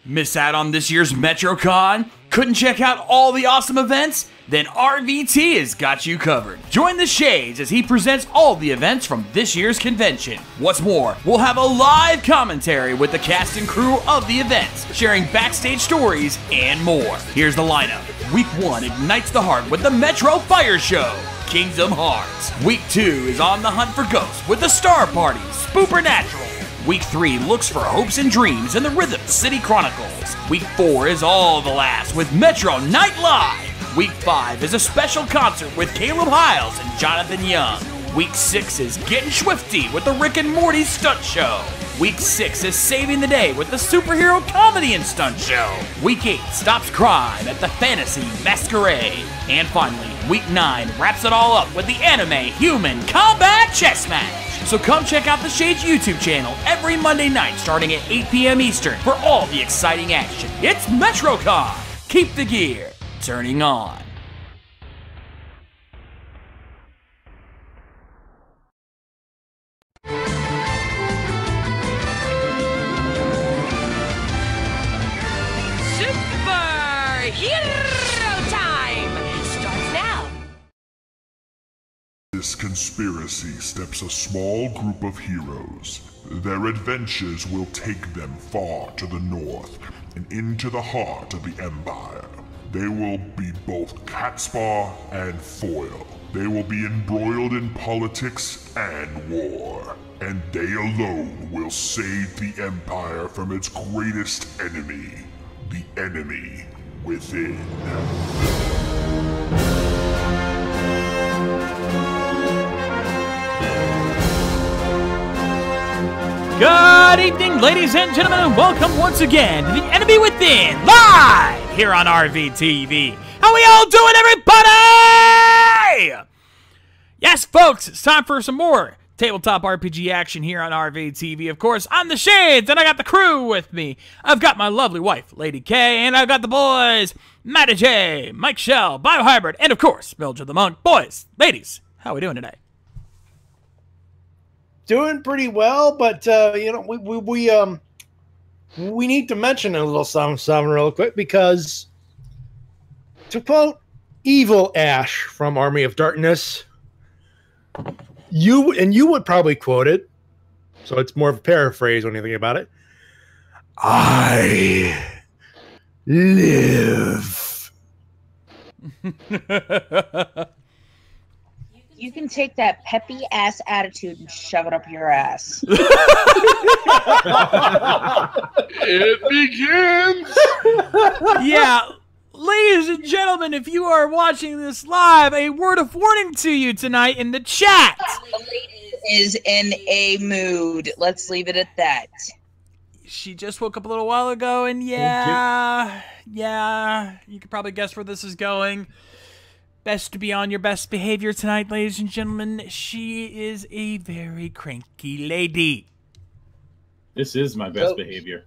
Miss out on this year's MetroCon? Couldn't check out all the awesome events? Then RVT has got you covered. Join the Shades as he presents all the events from this year's convention. What's more, we'll have a live commentary with the cast and crew of the events, sharing backstage stories and more. Here's the lineup. Week 1 ignites the heart with the Metro Fire Show, Kingdom Hearts. Week 2 is on the hunt for ghosts with the Star Party, SpooperNatural. Week 3 looks for hopes and dreams in the Rhythm City Chronicles. Week 4 is all the last with Metro Night Live. Week 5 is a special concert with Caleb Hiles and Jonathan Young. Week 6 is Getting Swifty with the Rick and Morty Stunt Show. Week 6 is Saving the Day with the Superhero Comedy and Stunt Show. Week 8 stops crime at the Fantasy Masqurade. And finally, Week 9 wraps it all up with the Anime Human Combat Chess Match. So come check out the Shades YouTube channel every Monday night starting at 8 p.m. Eastern for all the exciting action. It's MetroCon. Keep the gear turning on. This conspiracy steps a small group of heroes. Their adventures will take them far to the north and into the heart of the Empire. They will be both Catspaw and foil. They will be embroiled in politics and war. And they alone will save the Empire from its greatest enemy, the enemy within. Good evening, ladies and gentlemen, and welcome once again to the Enemy Within, live here on RVTV. How we all doing, everybody? Yes, folks, it's time for some more tabletop RPG action here on RVTV. Of course, I'm the Shades, and I got the crew with me. I've got my lovely wife, Lady K, and I've got the boys, Matty Jay, Mike Shell, BioHybrid, and of course, Mildra the Monk. Boys, ladies, how are we doing today? Doing pretty well, but you know, we need to mention a little something real quick, because to quote Evil Ash from Army of Darkness, you would probably quote it, so it's more of a paraphrase when you think about it. I live. You can take that peppy ass attitude and shove it up your ass. It begins! Yeah, ladies and gentlemen, if you are watching this live, a word of warning to you tonight in the chat. Is in a mood. Let's leave it at that. She just woke up a little while ago, and yeah, you can probably guess where this is going. Best to be on your best behavior tonight, ladies and gentlemen. She is a very cranky lady. This is my best behavior.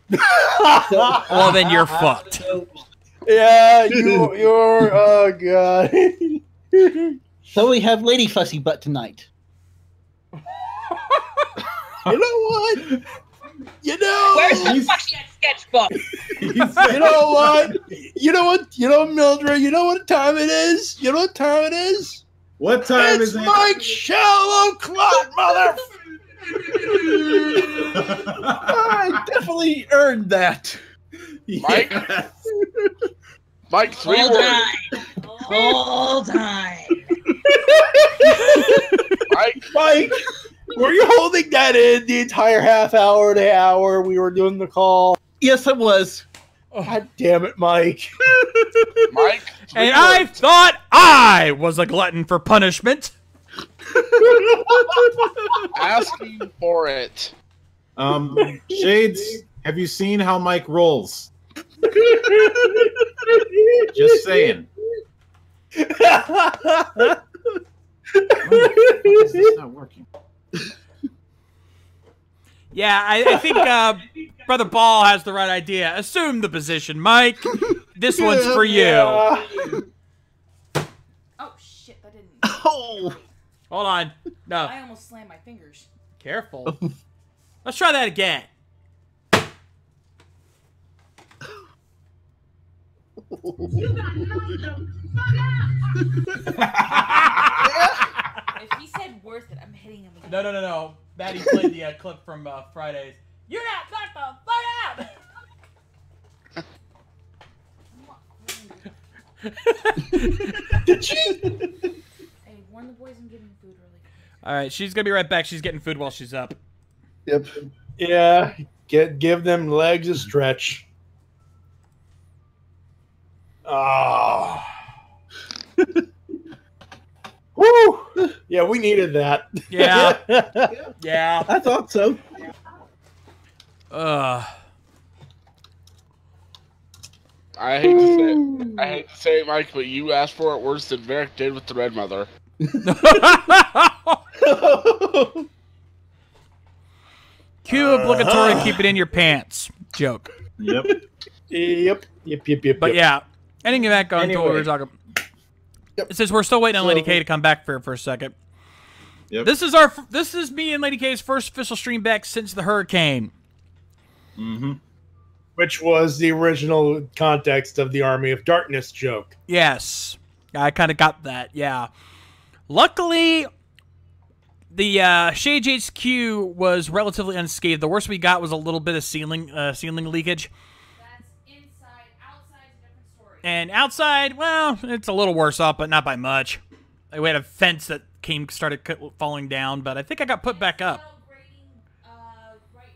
Well, then you're fucked. Yeah, you're oh god. So we have Lady Fussy Butt tonight. You know what? You know, where's the fucking sketchbook? You know what? You know what? You know, Mildra, you know what time it is? You know what time it is? What time is it? It's Mike Shell o'clock, mother. I definitely earned that. Mike? Yes. Mike, 3 Hold words. on. Hold on. Mike, were you holding that in the entire half hour to hour we were doing the call? Yes, it was. God damn it, Mike. Mike, 3 And I words. thought I was a glutton for punishment. Asking for it. Shades, have you seen how Mike rolls? Just saying. This is not working. Yeah, I think Brother Ball has the right idea. Assume the position, Mike. This one's for you. Yeah. Oh shit, that didn't. Oh. Hold on. No. I almost slammed my fingers. Careful. Let's try that again. If he said worth it, I'm hitting him again. No. Matty played the clip from Fridays. You're not got the fuck out! Did she? Hey, warn the boys I'm getting food really quick. All right, she's gonna be right back. She's getting food while she's up. Yep. Yeah. Give them legs a stretch. Ah. Woo! Yeah, we needed that. Yeah. Yeah. I thought so. I hate to say it, Mike, but you asked for it worse than Varric did with the Red Mother. Cue obligatory keep it in your pants joke. Yep. Yep. But yeah, ending it back on to what we were talking about. Yep. It says we're still waiting on Lady K to come back for a second. Yep. This is me and Lady K's first official stream back since the hurricane. Mm-hmm. Which was the original context of the Army of Darkness joke. Yes, I kind of got that. Yeah, luckily the Shades HQ was relatively unscathed. The worst we got was a little bit of ceiling leakage. That's inside. Outside's a different story. And outside, well, it's a little worse off, but not by much. We had a fence that started falling down, but I think I got put back up. Right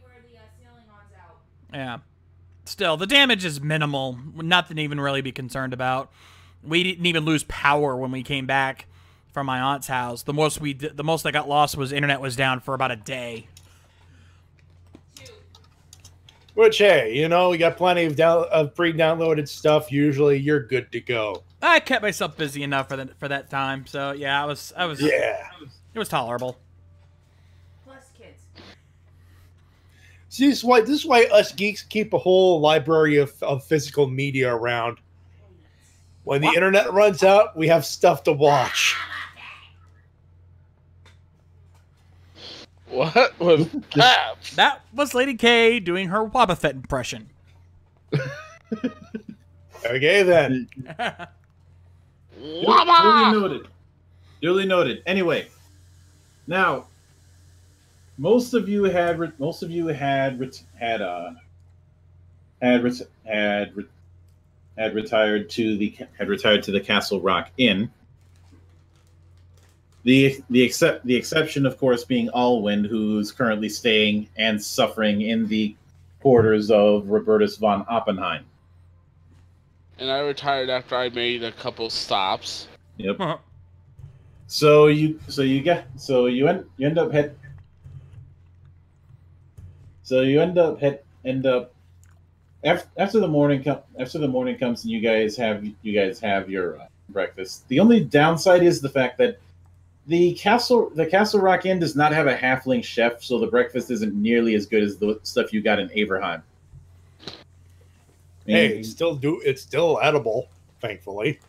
where the ceiling on's out. Yeah. Still, the damage is minimal. Nothing to even really be concerned about. We didn't even lose power when we came back from my aunt's house. The most that got lost was internet was down for about a day. Which, hey, you know, we got plenty of pre-downloaded stuff. Usually, you're good to go. I kept myself busy enough for that time, so yeah, I was Yeah. It was tolerable. Plus kids. See, this is why us geeks keep a whole library of physical media around. When the internet runs out, we have stuff to watch. What was that? That was Lady K doing her Wobbuffet impression. Okay, then. Duly noted. Duly noted. Anyway, now most of you had retired to the Castle Rock Inn. The exception, of course, being Alwyn, who's currently staying and suffering in the quarters of Robertus von Oppenheim. And I retired after I made a couple stops. Yep. So you end up after the morning comes and you guys have your breakfast. The only downside is the fact that the Castle Rock Inn does not have a halfling chef, so the breakfast isn't nearly as good as the stuff you got in Averheim. Hey, it's still edible, thankfully.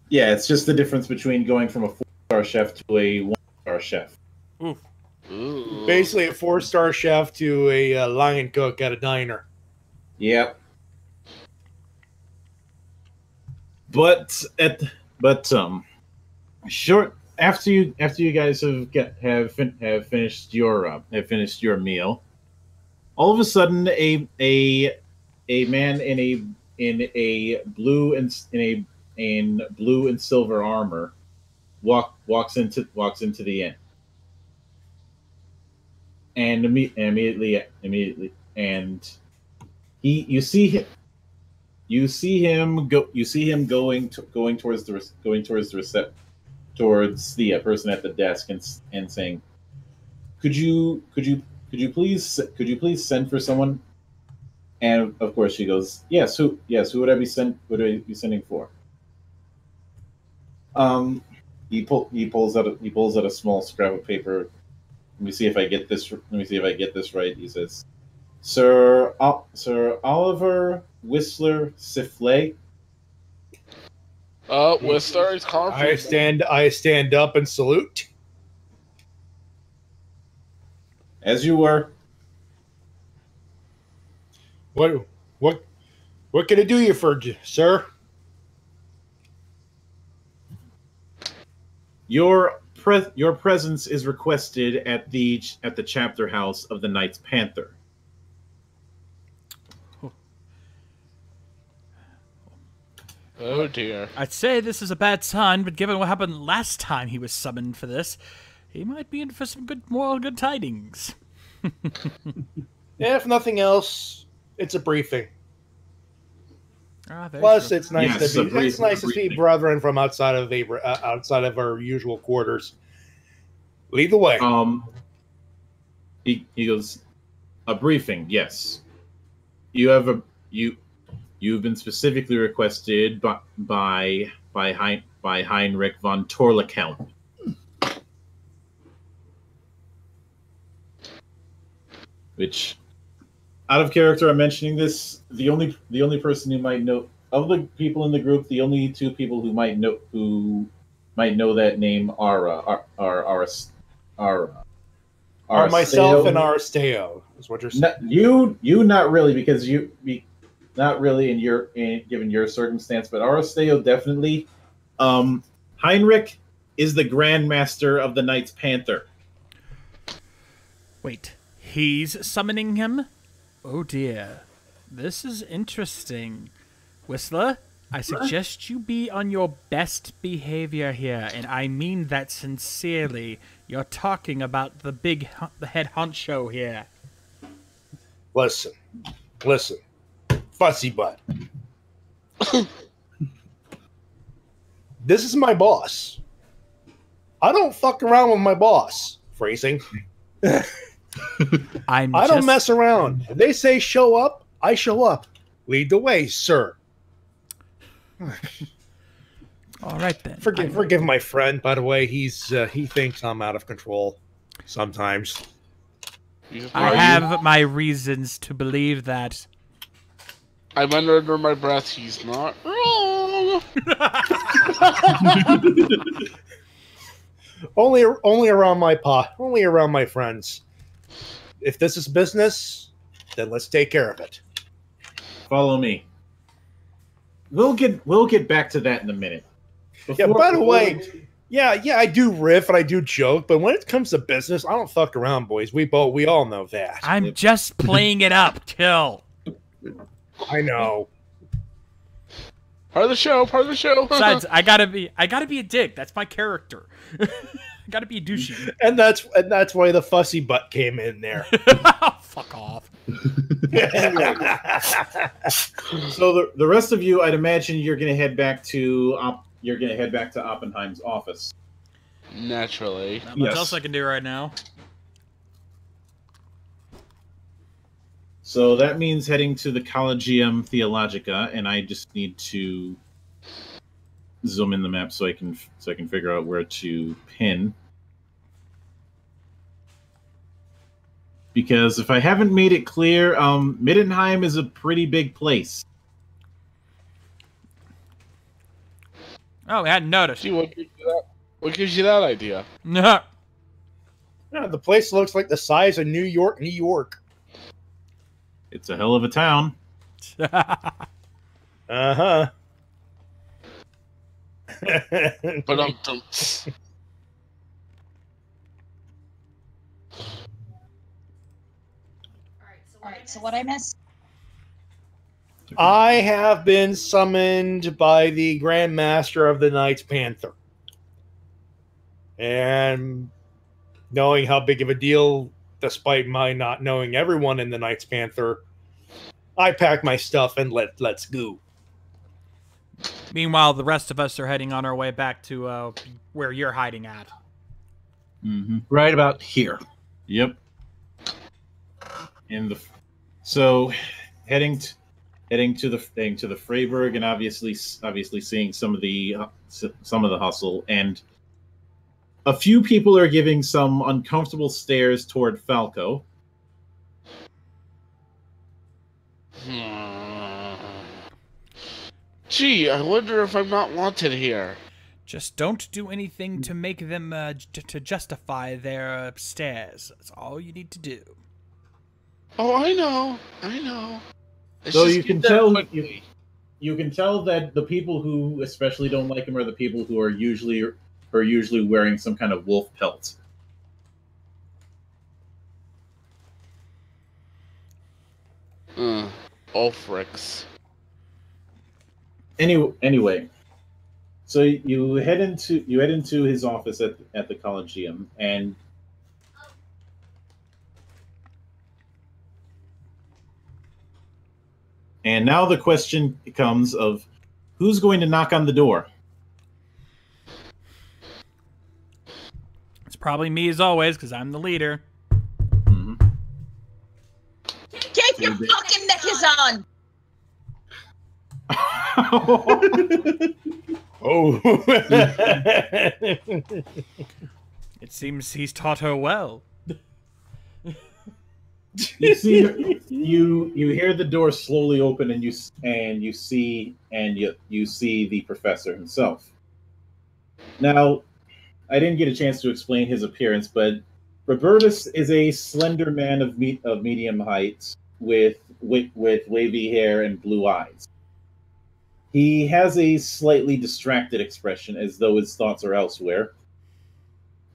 Yeah, it's just the difference between going from a 4-star chef to a 1-star chef. Oof. Ooh. Basically, a 4-star chef to a lion cook at a diner. Yep. Short after you guys have finished your meal, all of a sudden a man in blue and silver armor walks into the inn, and immediately you see him going towards the person at the desk and saying, could you please send for someone? And of course she goes, yes. Who would I be sending for? He pulls out a small scrap of paper. Let me see if I get this right. He says, Sir Oliver Whistler Siffley. Whistler is calling for I stand up and salute. As you were. What What can I do you for, sir? Your presence is requested at the chapter house of the Knights Panther. Oh dear. I'd say this is a bad sign, but given what happened last time he was summoned for this, he might be in for some good tidings. If nothing else, it's a briefing. Very Plus, true. it's nice to see brethren from outside of our usual quarters. Lead the way. He goes, a briefing, yes. You've been specifically requested by Heinrich von Torlakount. Which, out of character, I'm mentioning this. The only person who might know of the people in the group, the only two people who might know that name are myself and Aristeo, is what you're saying. You not really, because not really given your circumstance, but Aristeo definitely. Heinrich is the Grand Master of the Knights Panther. Wait, he's summoning him? Oh dear. This is interesting. Whistler, I suggest you be on your best behavior here, and I mean that sincerely. You're talking about the head honcho here. Listen. Fussy butt. This is my boss. I don't fuck around with my boss. Phrasing. I don't mess around. If they say show up, I show up. Lead the way, sir. All right then. Forgive my friend. By the way, he thinks I'm out of control sometimes. I have my reasons to believe that. I wonder under my breath, he's not wrong. only around my friends. If this is business, then let's take care of it. Follow me. We'll get back to that in a minute. By the way, I do riff and I do joke, but when it comes to business, I don't fuck around, boys. We all know that. I'm just playing it up, Kill. I know. Part of the show. Besides, I gotta be a dick. That's my character. I gotta be a douchey. And that's why the fussy butt came in there. Fuck off. So the rest of you, I'd imagine you're gonna head back to Oppenheim's office. Naturally. Not much else I can do right now. So that means heading to the Collegium Theologica, and I just need to zoom in the map so I can figure out where to pin. Because if I haven't made it clear, Middenheim is a pretty big place. Oh, we hadn't noticed. See, what gives you that idea? No. Yeah, the place looks like the size of New York, New York. It's a hell of a town. Uh-huh. But All right, so what I missed? I have been summoned by the Grand Master of the Knights Panther. And knowing how big of a deal, despite my not knowing everyone in the Knights Panther, I pack my stuff and let's go. Meanwhile, the rest of us are heading on our way back to where you're hiding at. Mm-hmm. Right about here. Yep. So heading to the Freiburg, and obviously seeing some of the hustle, and a few people are giving some uncomfortable stares toward Falco. Gee, I wonder if I'm not wanted here. Just don't do anything to make them to justify their stares. That's all you need to do. Oh, I know. So you can tell you can tell that the people who especially don't like him are the people who are usually wearing some kind of wolf pelt. Ulfrix. Anyway, so you head into his office at the Collegium, and now the question comes of who's going to knock on the door. It's probably me as always, because I'm the leader. Mm-hmm. Keep your fucking knickers on! Oh. It seems he's taught her well. You see, you hear the door slowly open, and you see the professor himself. Now, I didn't get a chance to explain his appearance, but Robertus is a slender man of medium height with wavy hair and blue eyes. He has a slightly distracted expression, as though his thoughts are elsewhere.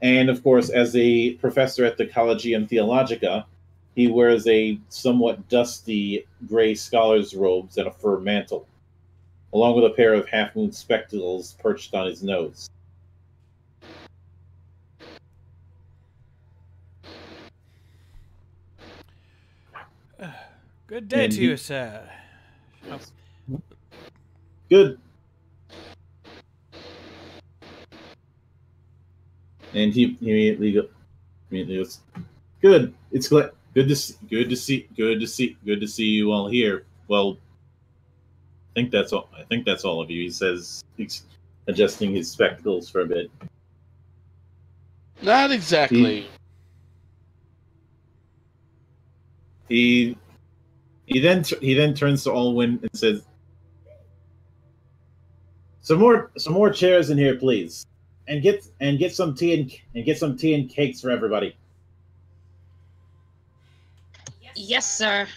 And of course, as a professor at the Collegium Theologica, he wears a somewhat dusty gray scholar's robes and a fur mantle, along with a pair of half-moon spectacles perched on his nose. Good day to you, sir. Good. And he immediately goes, "Good. It's good to see you all here." Well, I think that's all of you. He says, adjusting his spectacles for a bit. Not exactly. He then turns to Alwyn and says, Some more chairs in here, please, and get some tea and cakes for everybody." Yes, sir.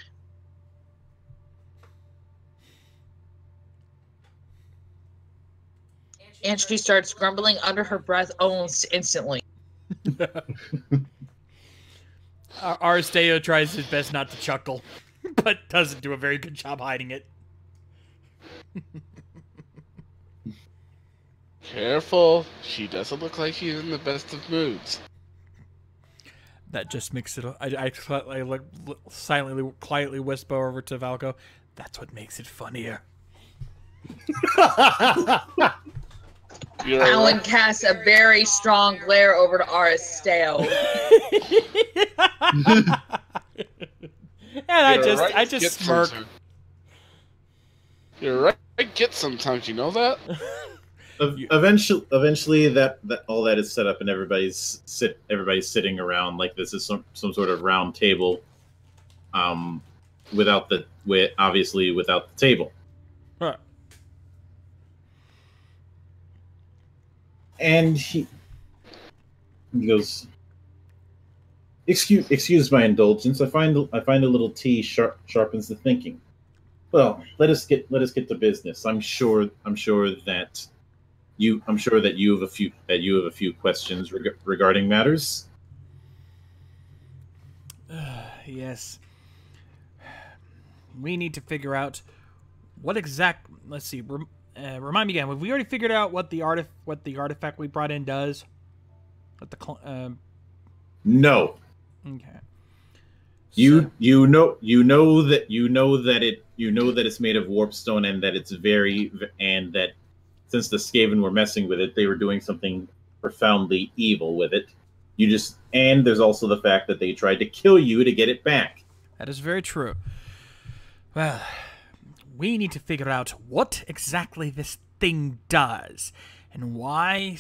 And she starts grumbling under her breath almost instantly. Aristeo tries his best not to chuckle, but doesn't do a very good job hiding it. Careful. She doesn't look like she's in the best of moods. That just makes it... I silently, quietly whisper over to Valko, "That's what makes it funnier." Alan casts a very strong glare over to Aristeo. And I just smirk. You're right. I get sometimes, you know that? Eventually, that all that is set up, and everybody's sitting around like this is some sort of round table, without the table. Huh. And he goes, "Excuse my indulgence. I find a little tea sharpens the thinking. Well, let us get to business. I'm sure that you have a few questions regarding matters." Yes. We need to figure out what exact. Let's see. Remind me again. Have we already figured out what the artifact we brought in does? No. Okay. You know that it's made of warpstone, and that since the Skaven were messing with it, they were doing something profoundly evil with it. And there's also the fact that they tried to kill you to get it back. That is very true. Well, we need to figure out what exactly this thing does, and why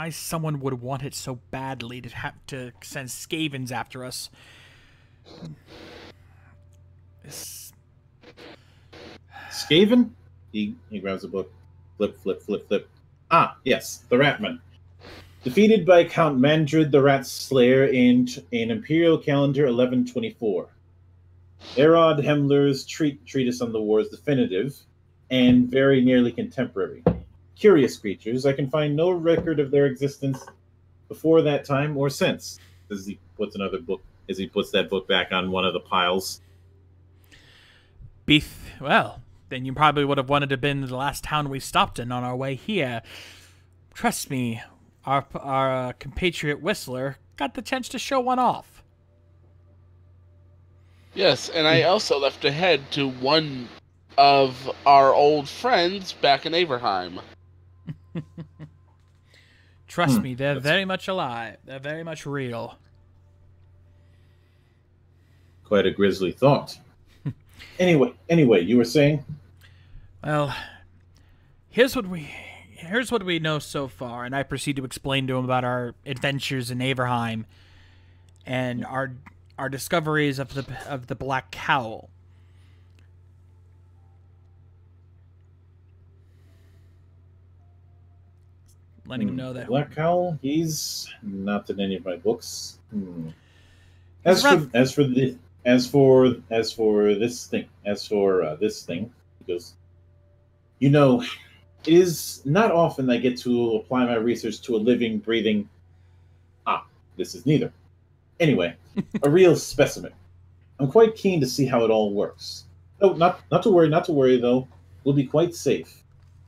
someone would want it so badly to have to send Skavens after us. Skaven? He grabs a book. Flip. Ah, yes, the Ratman. Defeated by Count Mandrid the Rat Slayer in Imperial Calendar 1124. Erod Hemmler's treatise on the war is definitive and very nearly contemporary. Curious creatures, I can find no record of their existence before that time or since. As he puts that book back on one of the piles. Beef. Well, then you probably would have wanted to have been the last town we stopped in on our way here. Trust me, our compatriot Whistler got the chance to show one off. Yes, and I also left to head to one of our old friends back in Averheim. Trust me, they're very much alive. They're very much real. Quite a grisly thought. Anyway, you were saying? Well, here's what we know so far, and I proceed to explain to him about our adventures in Averheim and our discoveries of the Black Cowl. Letting him know that Black Cowl, he's not in any of my books. As for this thing, he goes, you know, it is not often I get to apply my research to a living, breathing. This is neither. Anyway, a real specimen. I'm quite keen to see how it all works. No, not to worry though. We'll be quite safe.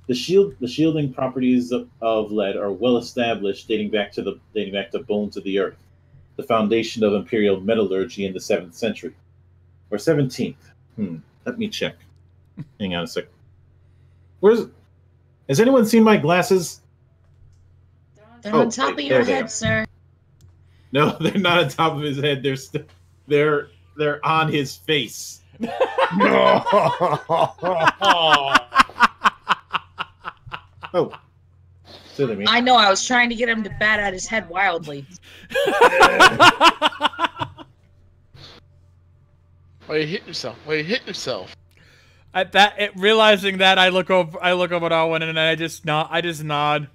The shielding properties of lead are well established, dating back to bones of the earth, the foundation of imperial metallurgy in the 7th century, or 17th. Let me check. Hang on a sec. Has anyone seen my glasses? They're on top of your head, sir. No, they're not on top of his head. They're on his face. Oh. I know, I was trying to get him to bat at his head wildly. Why you hitting yourself? Realizing that, I look over at Owen and I just nod.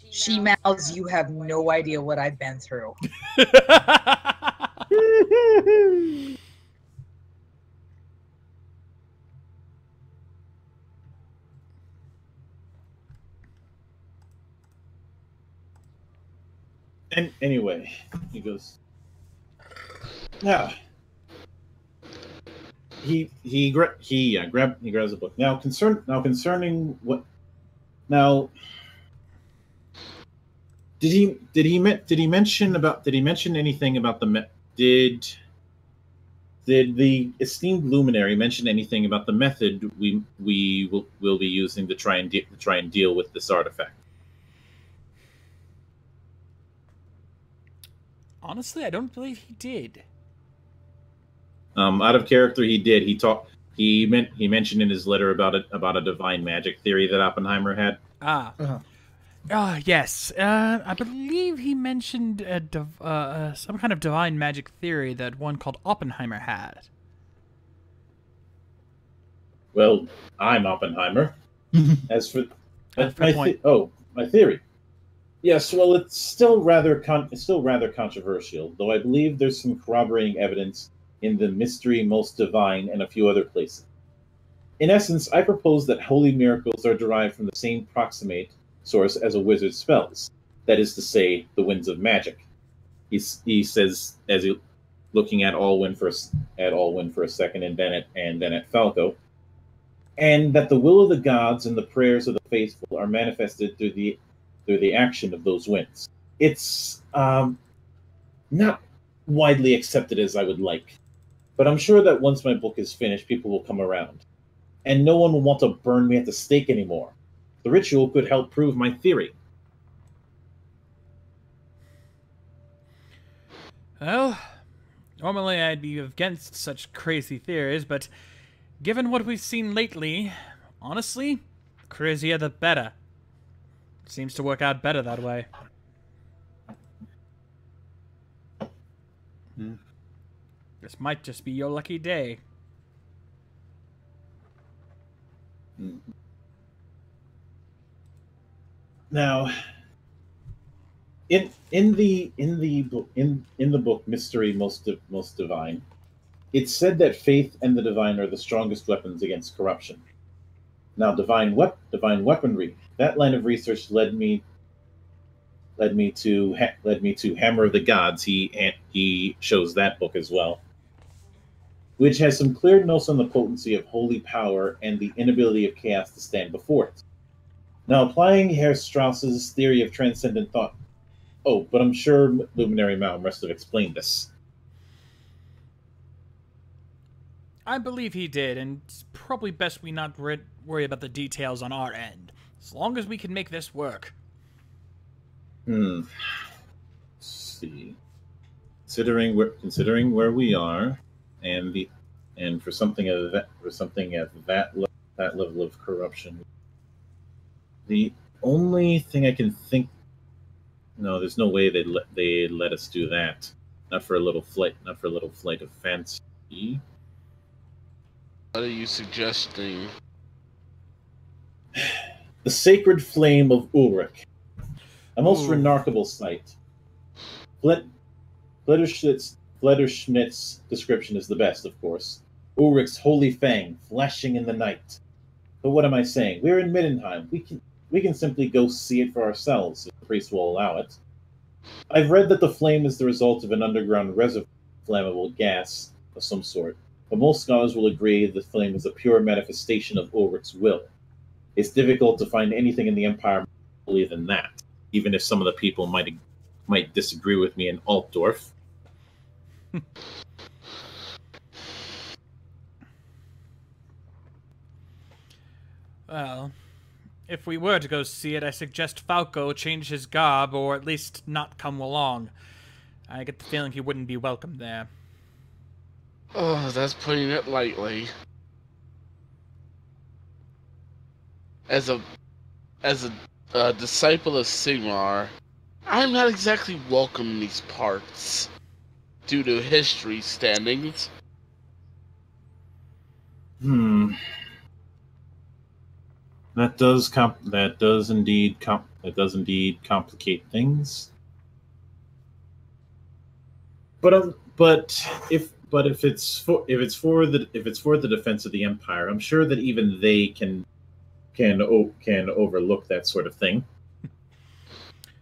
She mouths, you have no idea what I've been through. And anyway, he goes. Yeah. He grabs a book. Concerning what? Now, did he mention anything about did the esteemed luminary mention anything about the method we will be using to try and deal with this artifact? Honestly, I don't believe he did. Out of character, he did. He mentioned in his letter about a divine magic theory that Oppenheimer had. Yes. I believe he mentioned some kind of divine magic theory that one called Oppenheimer had. Well, I'm Oppenheimer. As for my theory. Yes, well, it's still rather controversial, though I believe there's some corroborating evidence in the Mystery Most Divine and a few other places. In essence, I propose that holy miracles are derived from the same proximate source as a wizard's spells. That is to say, the winds of magic. He says, as he looking at Alwyn for a second, and then at Falco, and that the will of the gods and the prayers of the faithful are manifested through the action of those winds. It's not widely accepted as I would like, but I'm sure that once my book is finished, people will come around, and no one will want to burn me at the stake anymore. The ritual could help prove my theory. Well, normally I'd be against such crazy theories, but given what we've seen lately, honestly, the crazier the better. Seems to work out better that way. This might just be your lucky day. Now, In the book Mystery Most Divine, it's said that faith and the divine are the strongest weapons against corruption. Now, divine weaponry, that line of research led me to Hammer of the Gods. He shows that book as well, which has some clear notes on the potency of holy power and the inability of chaos to stand before it. Now, applying Herr Strauss's theory of transcendent thought. Oh, but I'm sure Luminary Mao must have explained this. I believe he did, and it's probably best we not worry about the details on our end, as long as we can make this work. Let's see. Considering where we are, and for something at that level of corruption, the only thing I can think. No, there's no way they'd let us do that. Not for a little flight of fancy. What are you suggesting? The Sacred Flame of Ulrich. A most remarkable sight. Flederschmidt's description is the best, of course. Ulrich's holy fang, flashing in the night. But what am I saying? We're in Middenheim. We can simply go see it for ourselves, if the priest will allow it. I've read that the flame is the result of an underground reservoir of flammable gas of some sort, but most scholars will agree the flame is a pure manifestation of Ulrich's will. It's difficult to find anything in the Empire more holy than that, even if some of the people might disagree with me in Altdorf. Well, if we were to go see it, I suggest Falco change his garb, or at least not come along. I get the feeling he wouldn't be welcome there. Oh, that's putting it lightly. As a disciple of Sigmar, I'm not exactly welcome in these parts, due to history standings. That does indeed complicate things. But if it's for the defense of the Empire, I'm sure that even they can overlook that sort of thing.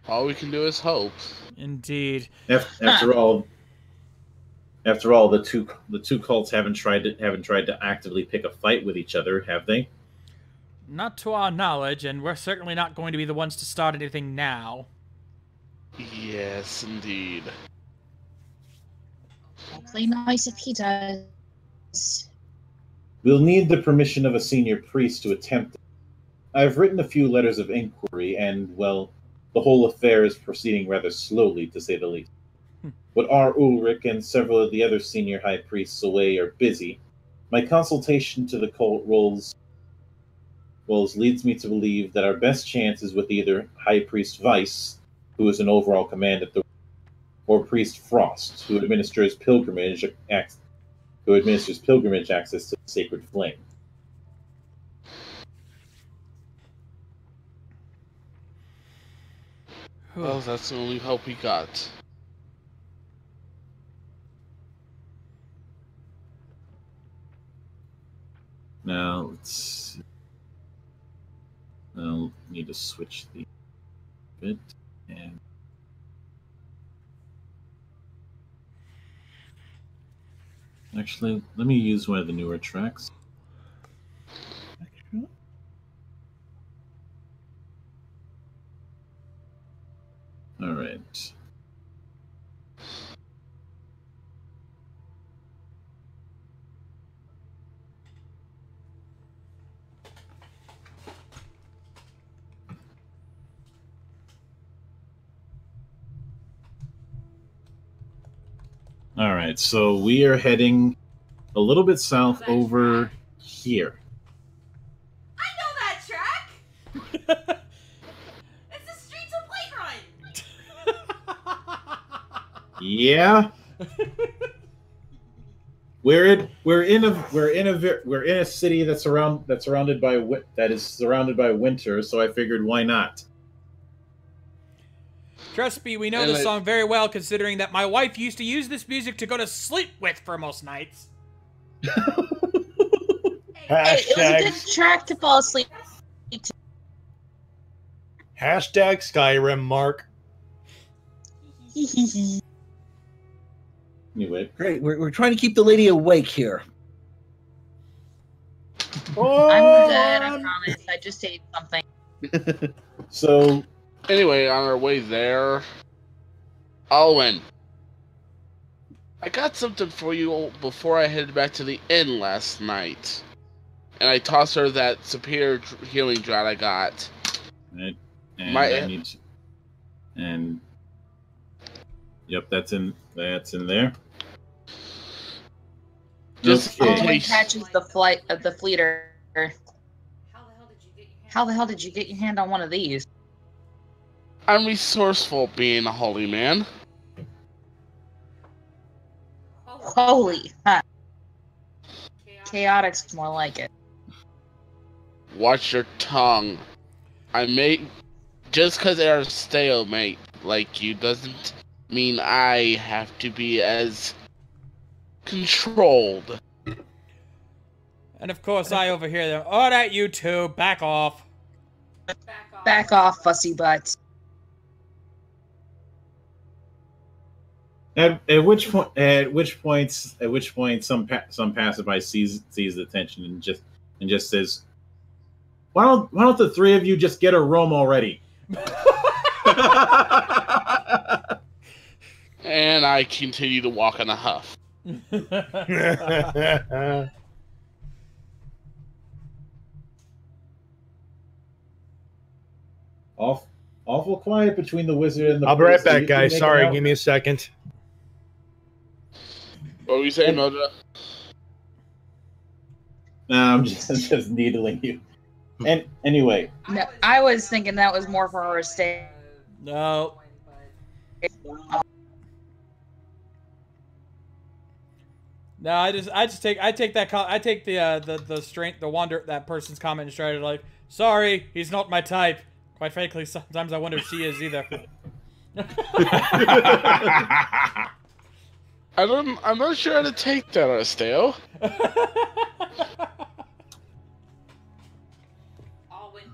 All we can do is hope. Indeed. After all, the two cults haven't tried to actively pick a fight with each other, have they? Not to our knowledge, and we're certainly not going to be the ones to start anything now. Yes, indeed. Play nice if he does. We'll need the permission of a senior priest to attempt it. I've written a few letters of inquiry, and, well, the whole affair is proceeding rather slowly, to say the least. But our Ulrich and several of the other senior high priests away are busy. My consultation to the cult roles leads me to believe that our best chance is with either High Priest Weiss, who is an overall command at the, or Priest Frost, who administers pilgrimage access to the sacred flame. Well, that's the only hope we got. Now, let's... I'll need to switch the bit, and... Actually, let me use one of the newer tracks. All right. All right, so we are heading a little bit south over here. I know that track! It's the streets of Whiterun! Yeah. We're in a city that is surrounded by winter, so I figured why not. Trust me, we know And this song very well, considering that my wife used to use this music to go to sleep with for most nights. Hey, it was a good track to fall asleep to. Hashtag Skyrim, Mark. Anyway, Great. We're trying to keep the lady awake here. Oh, I'm good, I promise. I just ate something. so Anyway, on our way there, Owen, I got something for you before I headed back to the inn last night. And I tossed her that superior healing drought I got. and My- I need to, and yep, that's in there. Just in Okay. Owen case. catches the flight of the fleeter. How the hell did you get your hand on one of these? I'm resourceful being a holy man. Holy, huh? Chaotic's more like it. Watch your tongue. Just because they're a stalemate like you doesn't mean I have to be as controlled. And of course, I overhear them. All right, you two, back off. Back off, fussy butts. At which point some passerby sees the tension and just says, why don't the three of you just get a room already? And I continue to walk in a huff. Awful quiet between the wizard and the I'll be right priest. Are back, you guys. making Sorry, out? give me a second. What were you saying, Mildra? No, I'm just needling you. And anyway, No, I was thinking that was more for her stay. No. No, I take the strength, the wonder, that person's comment and straight like, sorry, he's not my type. Quite frankly, sometimes I wonder if she is either. I'm not sure how to take that, Aristeo.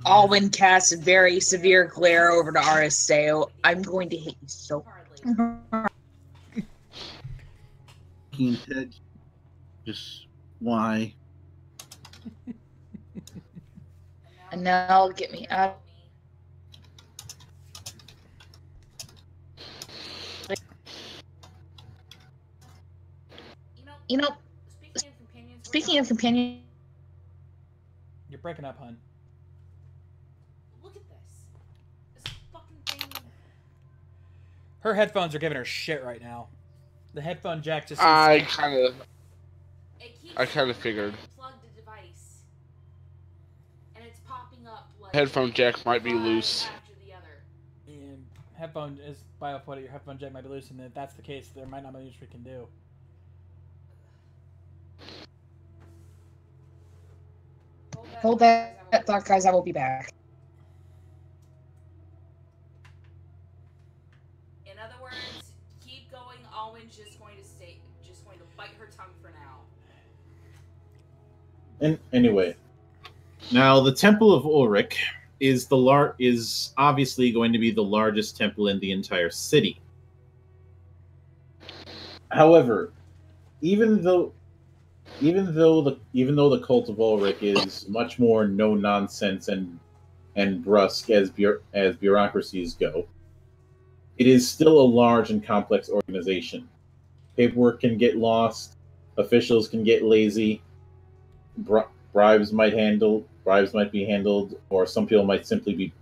Alwyn casts a very severe glare over to Aristeo. I'm going to hit you so hard. Ted, just why? And now get me out. You know, speaking of companion, You're breaking up, hun. Look at this. This fucking thing. Her headphones are giving her shit right now. The headphone jack just. I kind of It figured. Plugged the device, and it's popping up like Headphone jack might be one loose. after the other. And headphone is bio put it. Your headphone jack might be loose, and if that's the case, there might not be much we can do. hold that thought, guys. I will be back. In other words, keep going. Alwyn's just going to bite her tongue for now. and anyway, now the Temple of Ulrich is obviously going to be the largest temple in the entire city. However, even though the cult of Ulrich is much more no nonsense and brusque as bureaucracies go, it is still a large and complex organization. Paperwork can get lost, officials can get lazy, bribes might be handled, or some people might simply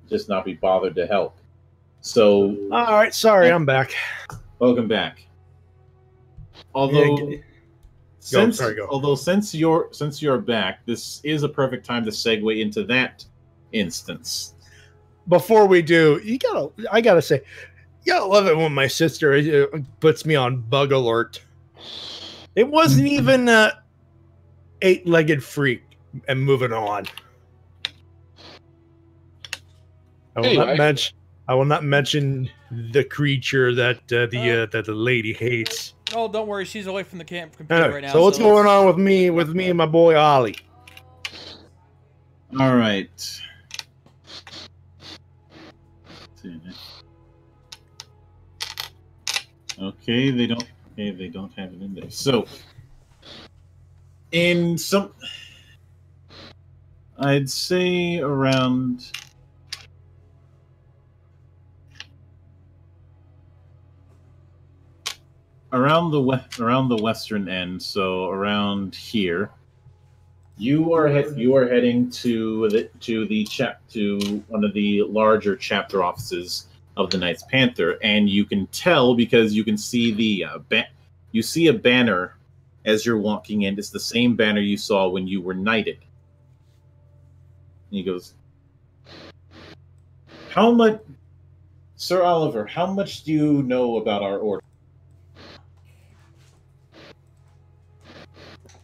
just not be bothered to help. So, All right, sorry, I'm back. welcome back. Although, Go. since you're back, this is a perfect time to segue into that instance. Before we do, I gotta say, you gotta love it when my sister puts me on bug alert. It wasn't even a eight-legged freak, and moving on. I will Anyway. not mention. I will not mention the creature that that the lady hates. Oh, don't worry. She's away from the camp computer Anyway, right now. so what's going on with me and my boy Ollie? All right. Okay, they don't. Okay, they don't have it in there. So, in some, I'd say around. Around the western end, so around here, you are heading to one of the larger chapter offices of the Knights Panther, and you can tell because you can see you see a banner as you're walking in. It's the same banner you saw when you were knighted. And he goes, "How much, Sir Oliver? How much do you know about our order?"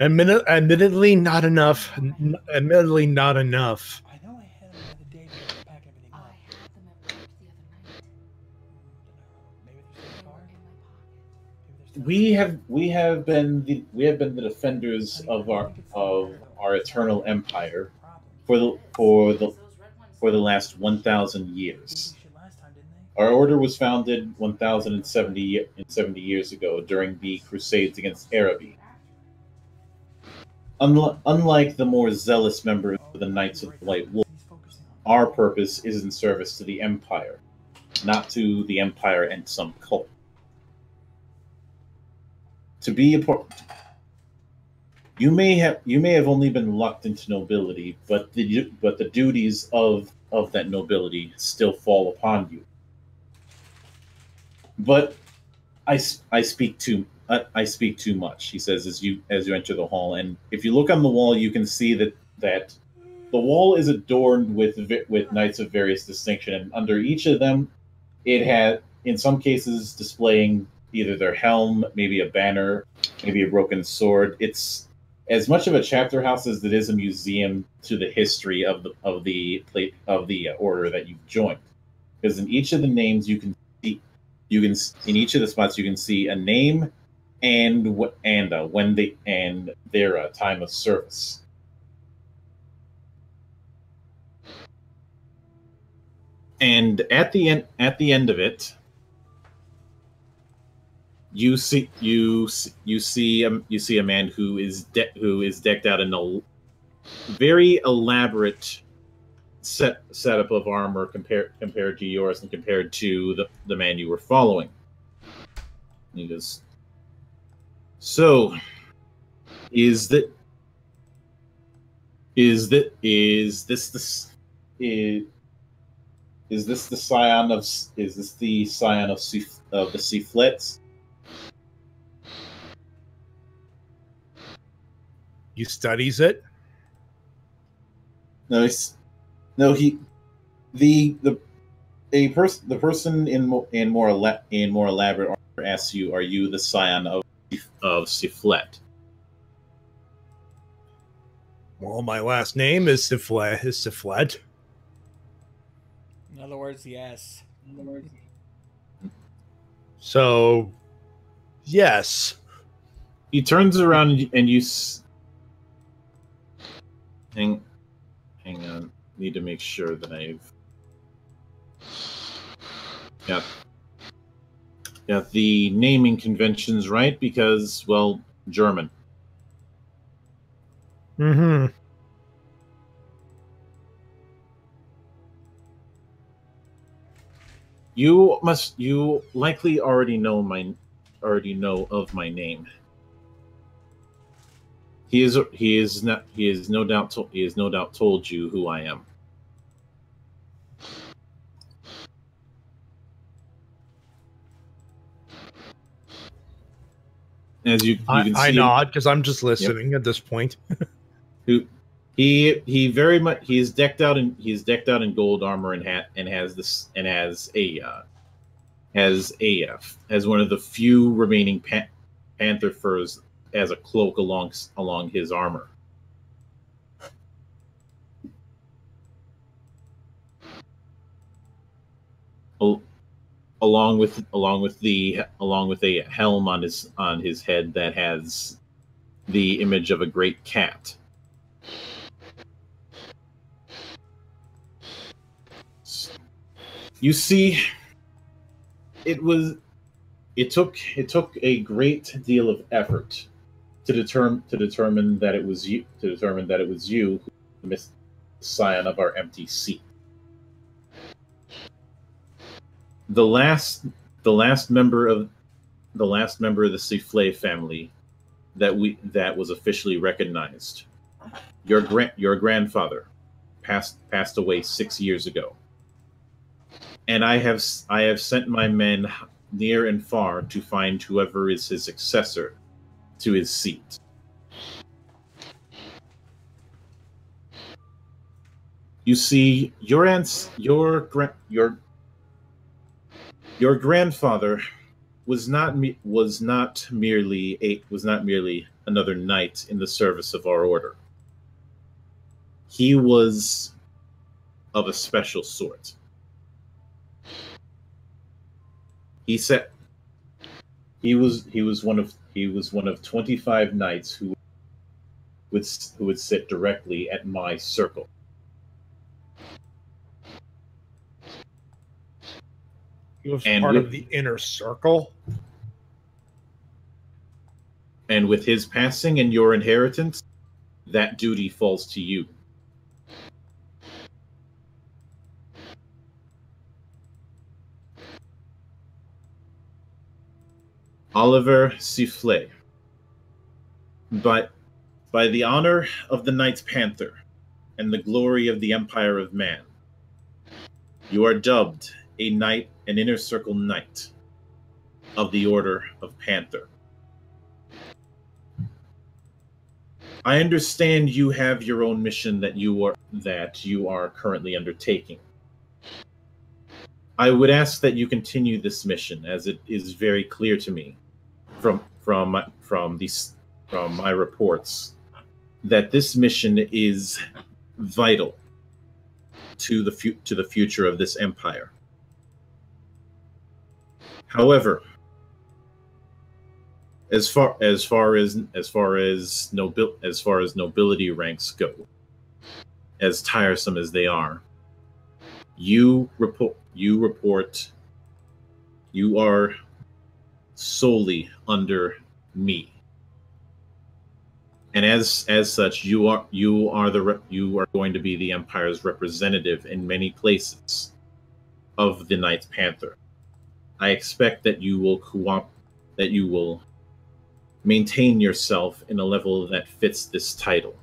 Admittedly, not enough. Admittedly, not enough. I know I had him the other day to pack everything up. I had them at work the other night. Maybe there's a car. We have been the defenders of our eternal empire for the last 1,000 years. Our order was founded 1,070 years ago during the Crusades against Araby. Unlike the more zealous members of the Knights of the White Wolf, our purpose is in service to the Empire, not to the Empire and some cult. To be a part, you may have only been locked into nobility, but the duties of that nobility still fall upon you. But I speak too much, he says as you enter the hall, and if you look on the wall, you can see that the wall is adorned with knights of various distinction, and under each of them, it had, in some cases, displaying either their helm, maybe a banner, maybe a broken sword. It's as much of a chapter house as it is a museum to the history of the order that you've joined, because in each of the names in each of the spots you can see a name and their time of service. And at the end of it, you see a man who is decked out in a very elaborate setup of armor compared to yours and compared to the man you were following. And he goes, "So, is this the scion of the Seaflets?" He studies it. No, the person in more elaborate armor asks you, "Are you the scion of Seaflet?" Well, my last name is Siflet. In other words, yes. So, yes. He turns around and you hang on. Need to make sure that I've got the naming conventions right, because, well, German. Mm-hmm. You likely already know of my name. He has no doubt told you who I am. As you can see, I nod because I'm just listening at this point. He very much he's decked out in gold armor and has one of the few remaining panther furs as a cloak along his armor. along with a helm on his head that has the image of a great cat. You see, it took a great deal of effort to determine that it was you who the scion of our empty seat. The last member of the Sifflay family that was officially recognized. Your grandfather passed away 6 years ago, and I have sent my men near and far to find whoever is his successor to his seat. You see, your grandfather was not merely another knight in the service of our order. He was of a special sort. He said he was one of 25 knights who would sit directly at my circle. He was part of the inner circle. And with his passing and your inheritance, that duty falls to you. Oliver Sifflay, by the honor of the Knights Panther and the glory of the Empire of Man, you are dubbed an inner circle knight of the Order of Panther. I understand you have your own mission that you are currently undertaking. I would ask that you continue this mission, as it is very clear to me from my reports that this mission is vital to the future of this empire. However, as far as nobility ranks go, as tiresome as they are, you are solely under me, and as such, you are going to be the Empire's representative in many places of the Knights Panther. I expect that you will maintain yourself in a level that fits this title.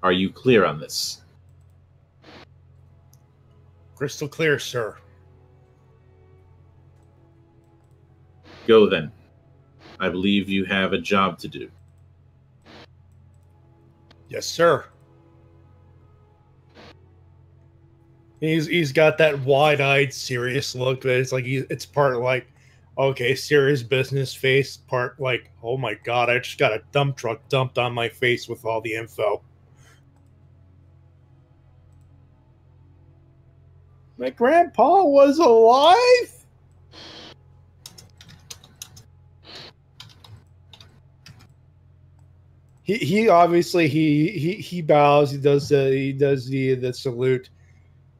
Are you clear on this? Crystal clear, sir. Go then. I believe you have a job to do. Yes, sir. He's got that wide-eyed, serious look. But it's like it's part like, okay, serious business face. Part like, oh my god, I just got a dump truck dumped on my face with all the info. My grandpa was alive? He obviously he bows. He does the salute.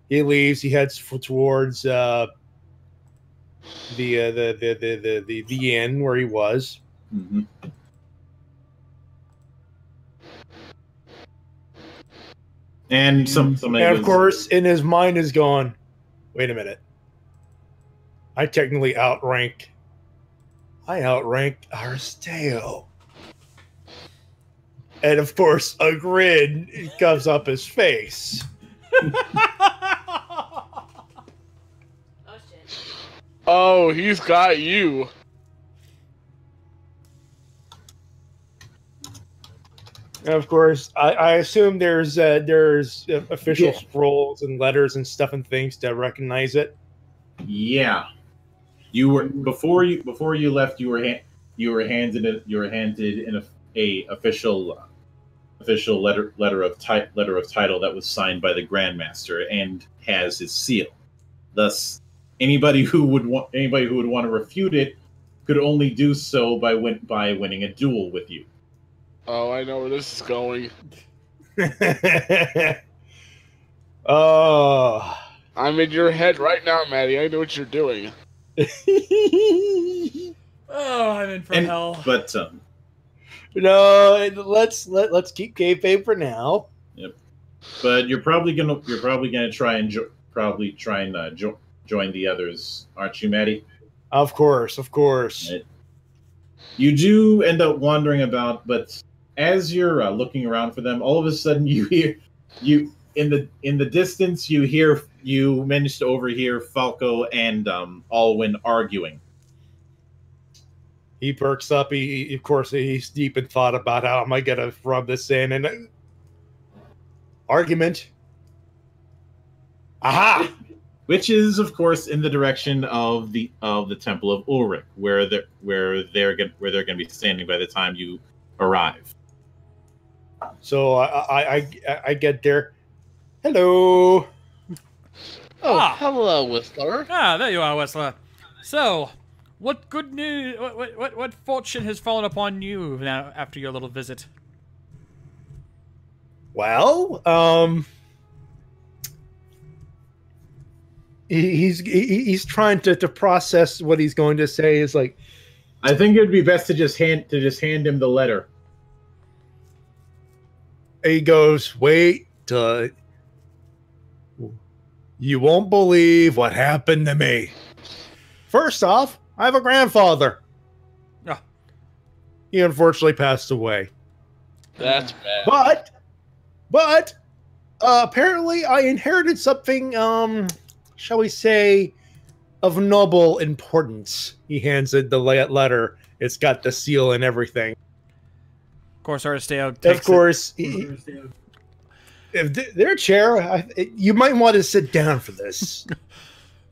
He leaves. He heads towards the inn where he was. Mm-hmm. And of course, in his mind is going, wait a minute. I technically outrank Aristeo. And of course, a grin comes up his face. Oh shit. Oh, he's got you. And of course, I assume there's official scrolls and letters and stuff and things to recognize it. Yeah, you were before you left. You were handed an official letter of title that was signed by the Grandmaster and has his seal. Thus, anybody who would want to refute it could only do so by winning a duel with you. Oh, I know where this is going. Oh. I'm in your head right now, Matty. I know what you're doing. Oh, I'm in for hell. But no, let's keep kayfabe for now. Yep. But you're probably gonna try and join the others, aren't you, Matty? Of course. Right. You do end up wandering about, but as you're looking around for them, all of a sudden you in the distance you manage to overhear Falco and Alwyn arguing. He perks up. He's deep in thought about how am I gonna rub this in and argument. Aha! Which is, of course, in the direction of the Temple of Ulrich, where they're going to be standing by the time you arrive. So I get there. Hello. Oh, hello, Whistler. Ah, there you are, Whistler. So, what good news? What fortune has fallen upon you now after your little visit? Well, he's trying to process what he's going to say. Is like, I think it would be best to just hand him the letter. He goes, wait, you won't believe what happened to me. First off, I have a grandfather. Oh. He unfortunately passed away. That's bad. But apparently I inherited something, shall we say, of noble importance. He hands it the letter. It's got the seal and everything. Of course, Aristeo takes Of course, if their chair, you might want to sit down for this.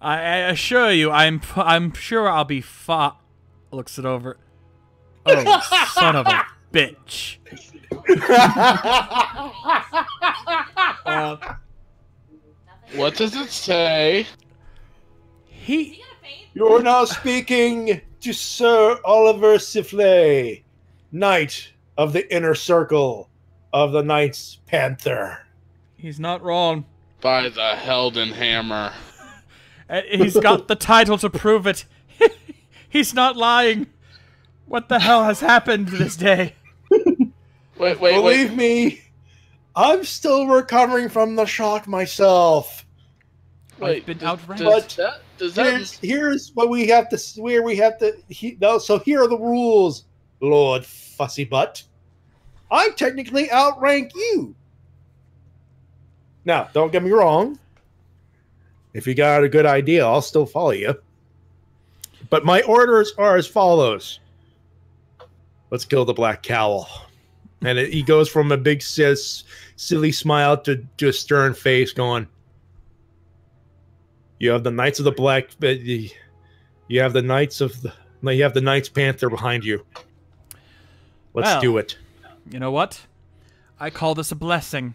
I assure you, I'm sure I'll be looks it over. Oh, son of a bitch. What does it say? You're now speaking to Sir Oliver Siffley, Knight of the Inner Circle of the Knights Panther. He's not wrong. By the Helden Hammer. He's got the title to prove it. He's not lying. What the hell has happened this day? Wait. Believe me, I'm still recovering from the shock myself. I've been outranked. Here's what we have to. So here are the rules, Lord Fussybutt. I technically outrank you. Now, don't get me wrong. If you got a good idea, I'll still follow you. But my orders are as follows. Let's kill the Black Cowl. And he goes from a big silly smile to a stern face going, you have the Knights of the Black... You have the Knights Panther behind you. Let's do it. You know what? I call this a blessing.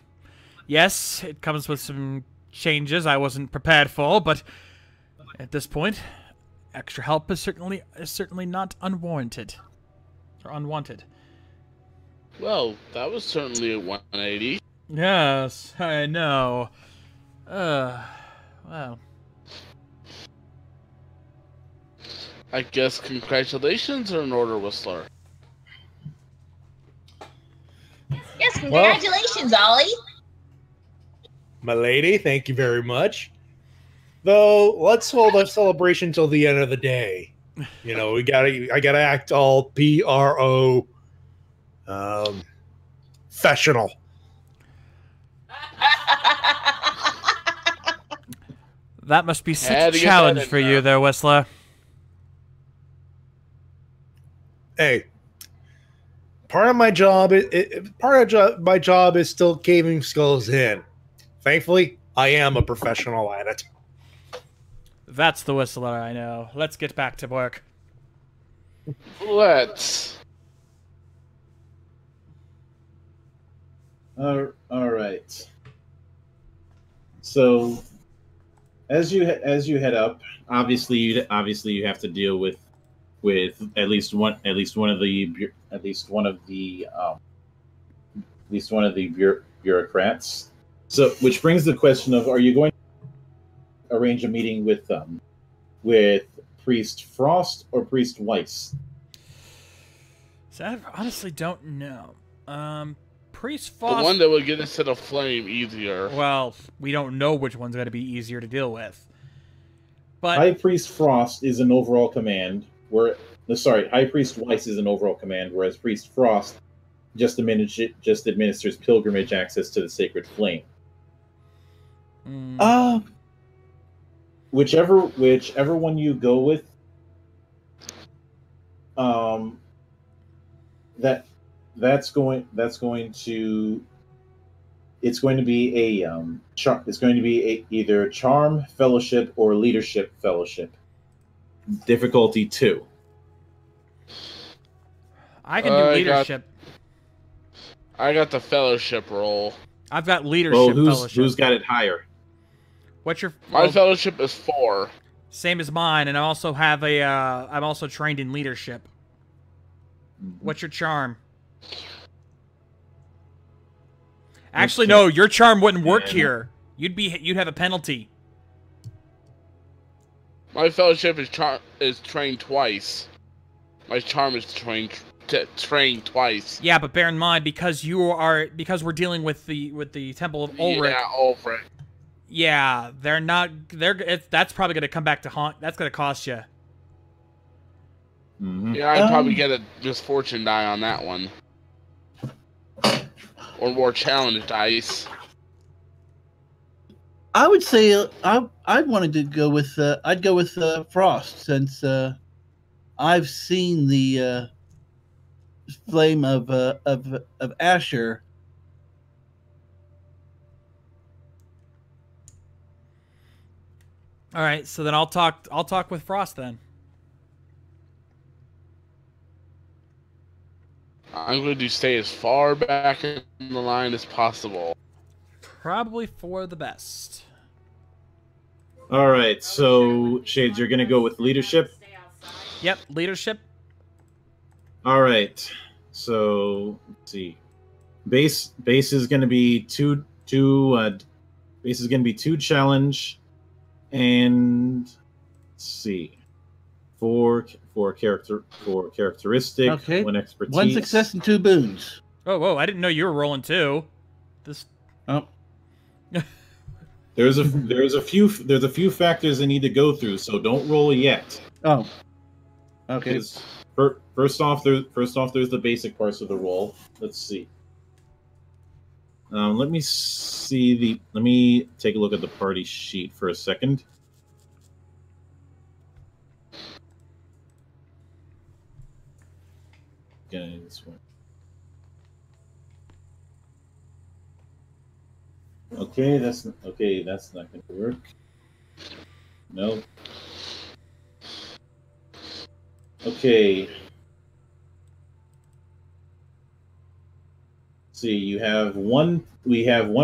Yes, it comes with some changes I wasn't prepared for, but at this point, extra help is certainly not unwarranted or unwanted. Well, that was certainly a 180. Yes, I know. Well. I guess congratulations are in order, Whistler. Yes, congratulations, Ollie. My lady, thank you very much. Though, let's hold our celebration till the end of the day. You know, I gotta act all PRO professional. That must be such a challenge for you there, Whistler. Hey, part of my job is still caving skulls in. Thankfully, I am a professional at it. That's the Whistler I know. Let's get back to work. Let's. All right. So, as you head up, obviously you have to deal with at least one of the bureaucrats. So, which brings the question of: are you going to arrange a meeting with Priest Frost or Priest Weiss? So I honestly don't know. Priest The Frost. one that would get us to the flame easier. Well, we don't know which one's going to be easier to deal with. But High Priest Frost is an overall command, High Priest Weiss is an overall command, whereas Priest Frost just administers pilgrimage access to the sacred flame. Whichever one you go with, it's going to be either charm fellowship or leadership fellowship. Difficulty 2. I can do leadership. I got the fellowship roll. I've got leadership fellowship. Who's got it higher? What's your? My fellowship is 4. Same as mine, and I also have a. I'm also trained in leadership. What's your charm? Actually, no. Your charm wouldn't work here. You'd have a penalty. My fellowship is trained twice. My charm is trained twice. Yeah, but bear in mind because we're dealing with the Temple of Ulrich. Yeah, Ulrich. Yeah, that's probably going to come back to haunt. That's going to cost you. Yeah, I'd probably get a misfortune die on that one. Or more challenge dice. I would say I wanted to go with I'd go with Frost, since I've seen the flame of Asher. All right, so then I'll talk with Frost then. I'm going to stay as far back in the line as possible. Probably for the best. All right, so Shades, you're going to go with leadership? Yep, leadership. All right, so let's see. Base is going to be two challenge, and let's see, four characteristic, okay. 1 expertise, 1 success and 2 boons. Oh, whoa! I didn't know you were rolling 2. This. Oh. There's a few factors I need to go through, so don't roll yet. Oh. Okay. First off, there's the basic parts of the roll. Let's see. Let me take a look at the party sheet for a second. Okay, this one. Okay, that's not going to work. No. Okay. See, we have one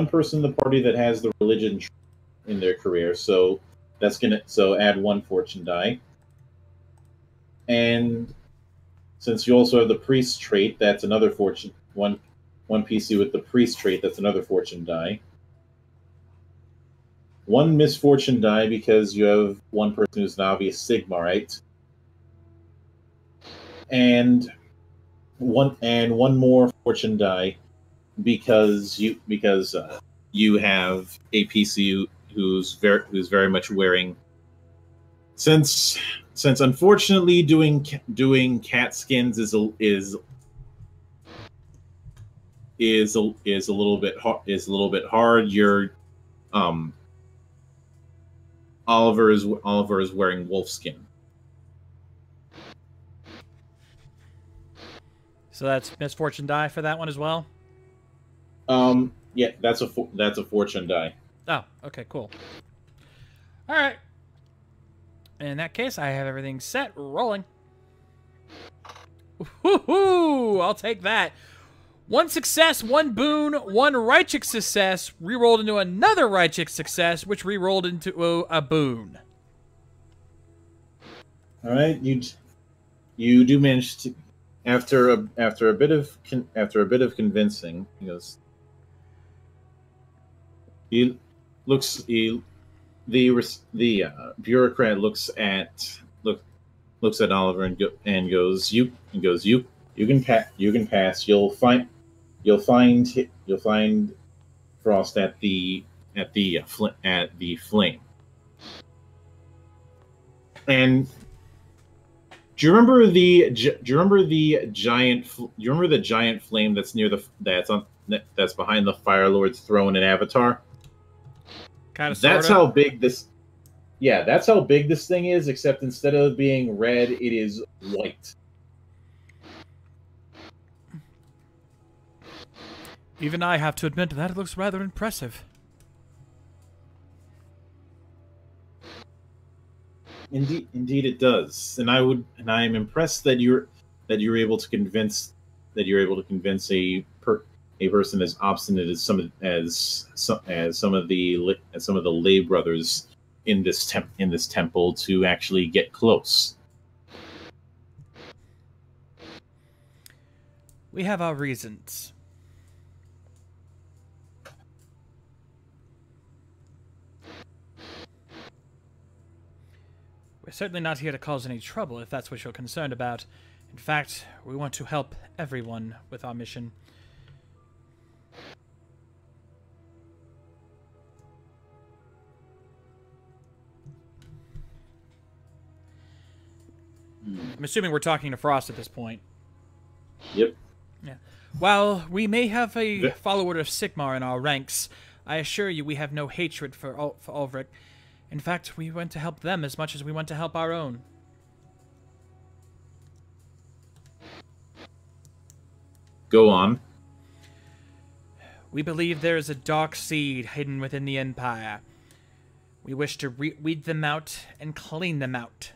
person in the party that has the religion in their career, so add 1 fortune die. And since you also have the priest trait, that's another fortune. One PC with the priest trait, that's another fortune die. 1 misfortune die because you have one person who's an obvious Sigmarite. And one more fortune die because you have a PC who's very much wearing, since unfortunately doing cat skins is a little bit hard. Your Oliver is wearing wolf skin. So that's misfortune die for that one as well? Yeah, that's a fortune die. Oh, okay, cool. All right. In that case, I have everything set, rolling. Woohoo! I'll take that. 1 success, 1 boon, 1 righteous success, rerolled into another righteous success, which rerolled into a boon. All right, you do manage to, after a bit of convincing, the bureaucrat looks at Oliver and goes, you can pass. You'll find Frost at the flame. And do you remember the giant flame that's that's behind the Fire Lord's throne in Avatar? Kind of. That's how big this. Yeah, that's how big this thing is. Except instead of being red, it is white. Even I have to admit that it looks rather impressive. Indeed, it does. And I am impressed that you're able to convince a person as obstinate as some of the lay brothers in this temple to actually get close. We have our reasons. We're certainly not here to cause any trouble, if that's what you're concerned about. In fact, we want to help everyone with our mission. I'm assuming we're talking to Frost at this point. Yep. Yeah. While we may have a follower of Sigmar in our ranks, I assure you we have no hatred for Ulrich. In fact, we want to help them as much as we want to help our own. Go on. We believe there is a dark seed hidden within the Empire. We wish to weed them out and clean them out,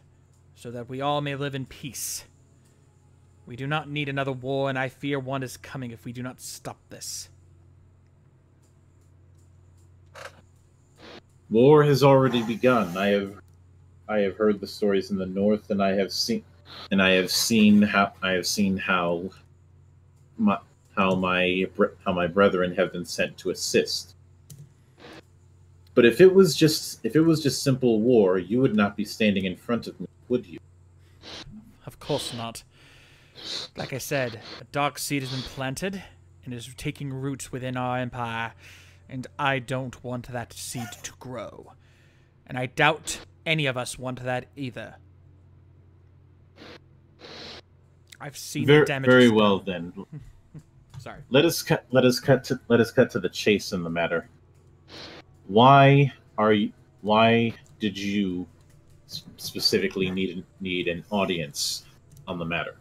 so that we all may live in peace. We do not need another war, and I fear one is coming if we do not stop this. War has already begun. I have heard the stories in the north, and I have seen how my brethren have been sent to assist. But if it was just simple war, you would not be standing in front of me, would you? Of course not. Like I said, a dark seed has been planted and is taking root within our empire. And I don't want that seed to grow. And I doubt any of us want that either. I've seen the damage. Very well then. Sorry. Let us cut to the chase in the matter. Why did you specifically need an audience on the matter?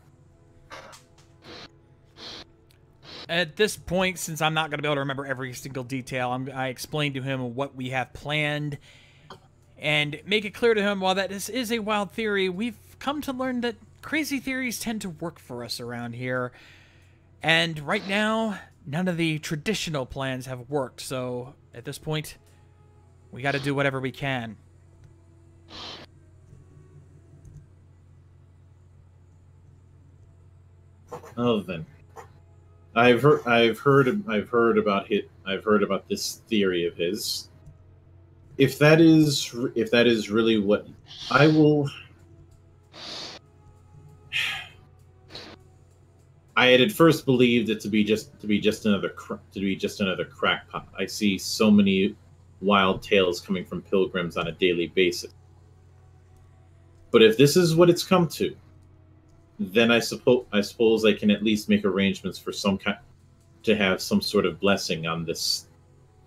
At this point, since I'm not going to be able to remember every single detail, I explained to him what we have planned and make it clear to him, while that this is a wild theory, we've come to learn that crazy theories tend to work for us around here. And right now, none of the traditional plans have worked, so at this point, we got to do whatever we can. Oh, then. I've heard about this theory of his. If that is really what I will, I had at first believed it to be just another crackpot. I see so many wild tales coming from pilgrims on a daily basis. But if this is what it's come to, then I suppose I can at least make arrangements for to have some sort of blessing on this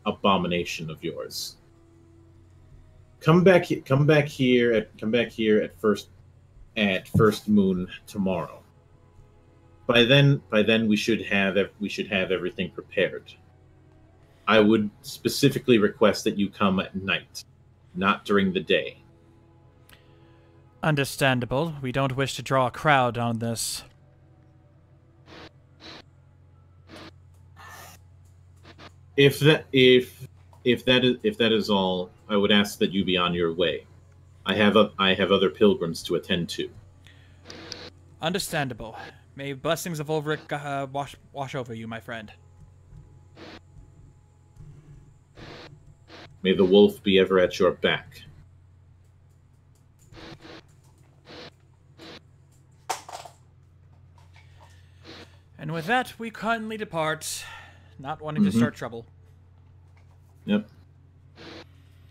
abomination of yours. Come back here at first moon tomorrow. By then we should have everything prepared. I would specifically request that you come at night, not during the day. Understandable. We don't wish to draw a crowd on this. If that is all, I would ask that you be on your way. I have other pilgrims to attend to. Understandable. May blessings of Ulrich wash over you, my friend. May the wolf be ever at your back. And with that, we kindly depart, not wanting to start trouble. Yep.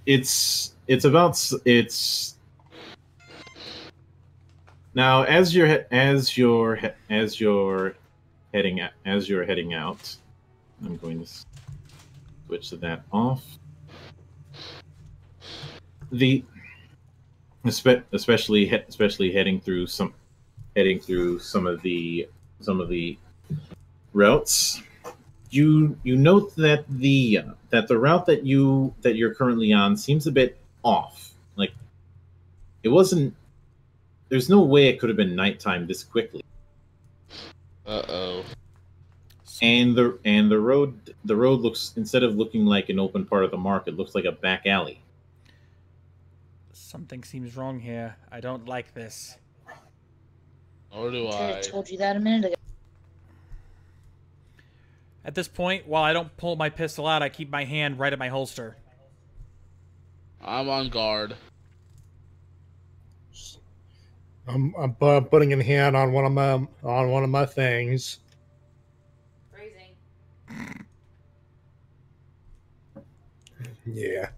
It's now as you're heading out. I'm going to switch that off. Especially heading through some of the routes. You note that the route that you're currently on seems a bit off. Like it wasn't. There's no way it could have been nighttime this quickly. Uh-oh. And the road looks, instead of looking like an open part of the market, looks like a back alley. Something seems wrong here. I don't like this. Or do I I? told you that a minute ago. At this point, while I don't pull my pistol out, I keep my hand right at my holster. I'm on guard. I'm putting a hand on one of my things. Phrasing. Yeah.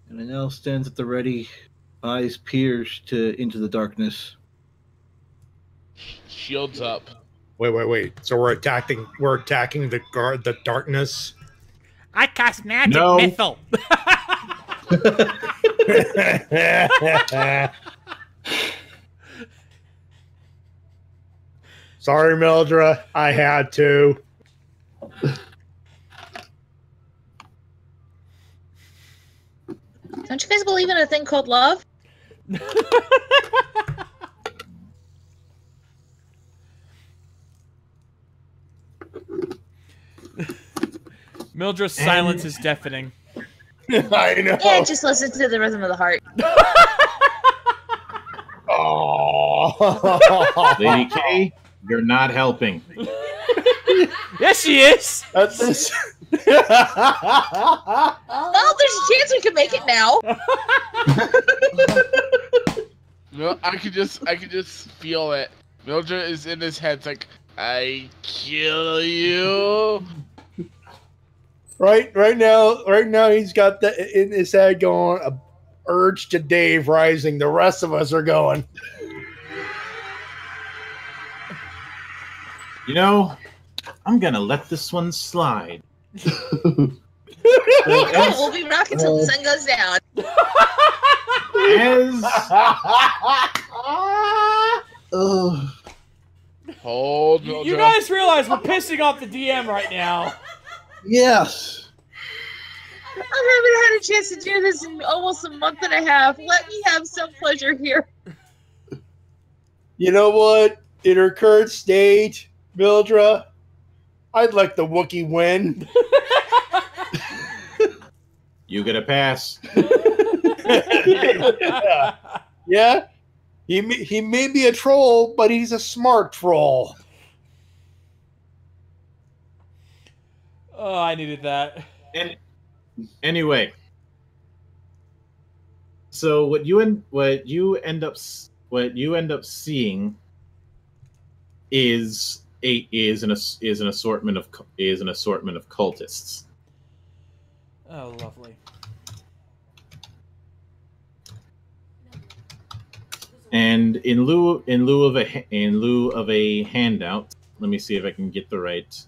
And Anel stands at the ready, eyes pierced into the darkness. Shields up. Wait. So we're attacking the darkness. I cast magic missile. Sorry, Mildra. I had to. Don't you guys believe in a thing called love? Mildra's silence is deafening. I know. Yeah, just listen to the rhythm of the heart. Oh. Lady K, you're not helping. Yes, she is. That's this. Well, there's a chance we can make it now. No, I could just feel it. Mildred is in his head. It's like, I kill you. Right now he's got the in his head going, a urge to Dave rising. The rest of us are going. You know, I'm gonna let this one slide. We'll be rocking till the sun goes down. Hold, Mildred. You guys realize we're pissing off the DM right now. Yes. I haven't had a chance to do this in almost a month and a half. Let me have some pleasure here. You know what? In her current state, Mildra, I'd like the Wookiee win. You get a pass. Yeah. He may be a troll, but he's a smart troll. Oh, I needed that. Anyway, so what you end up seeing is an assortment of cultists. Oh, lovely. And in lieu of a handout, let me see if I can get the right.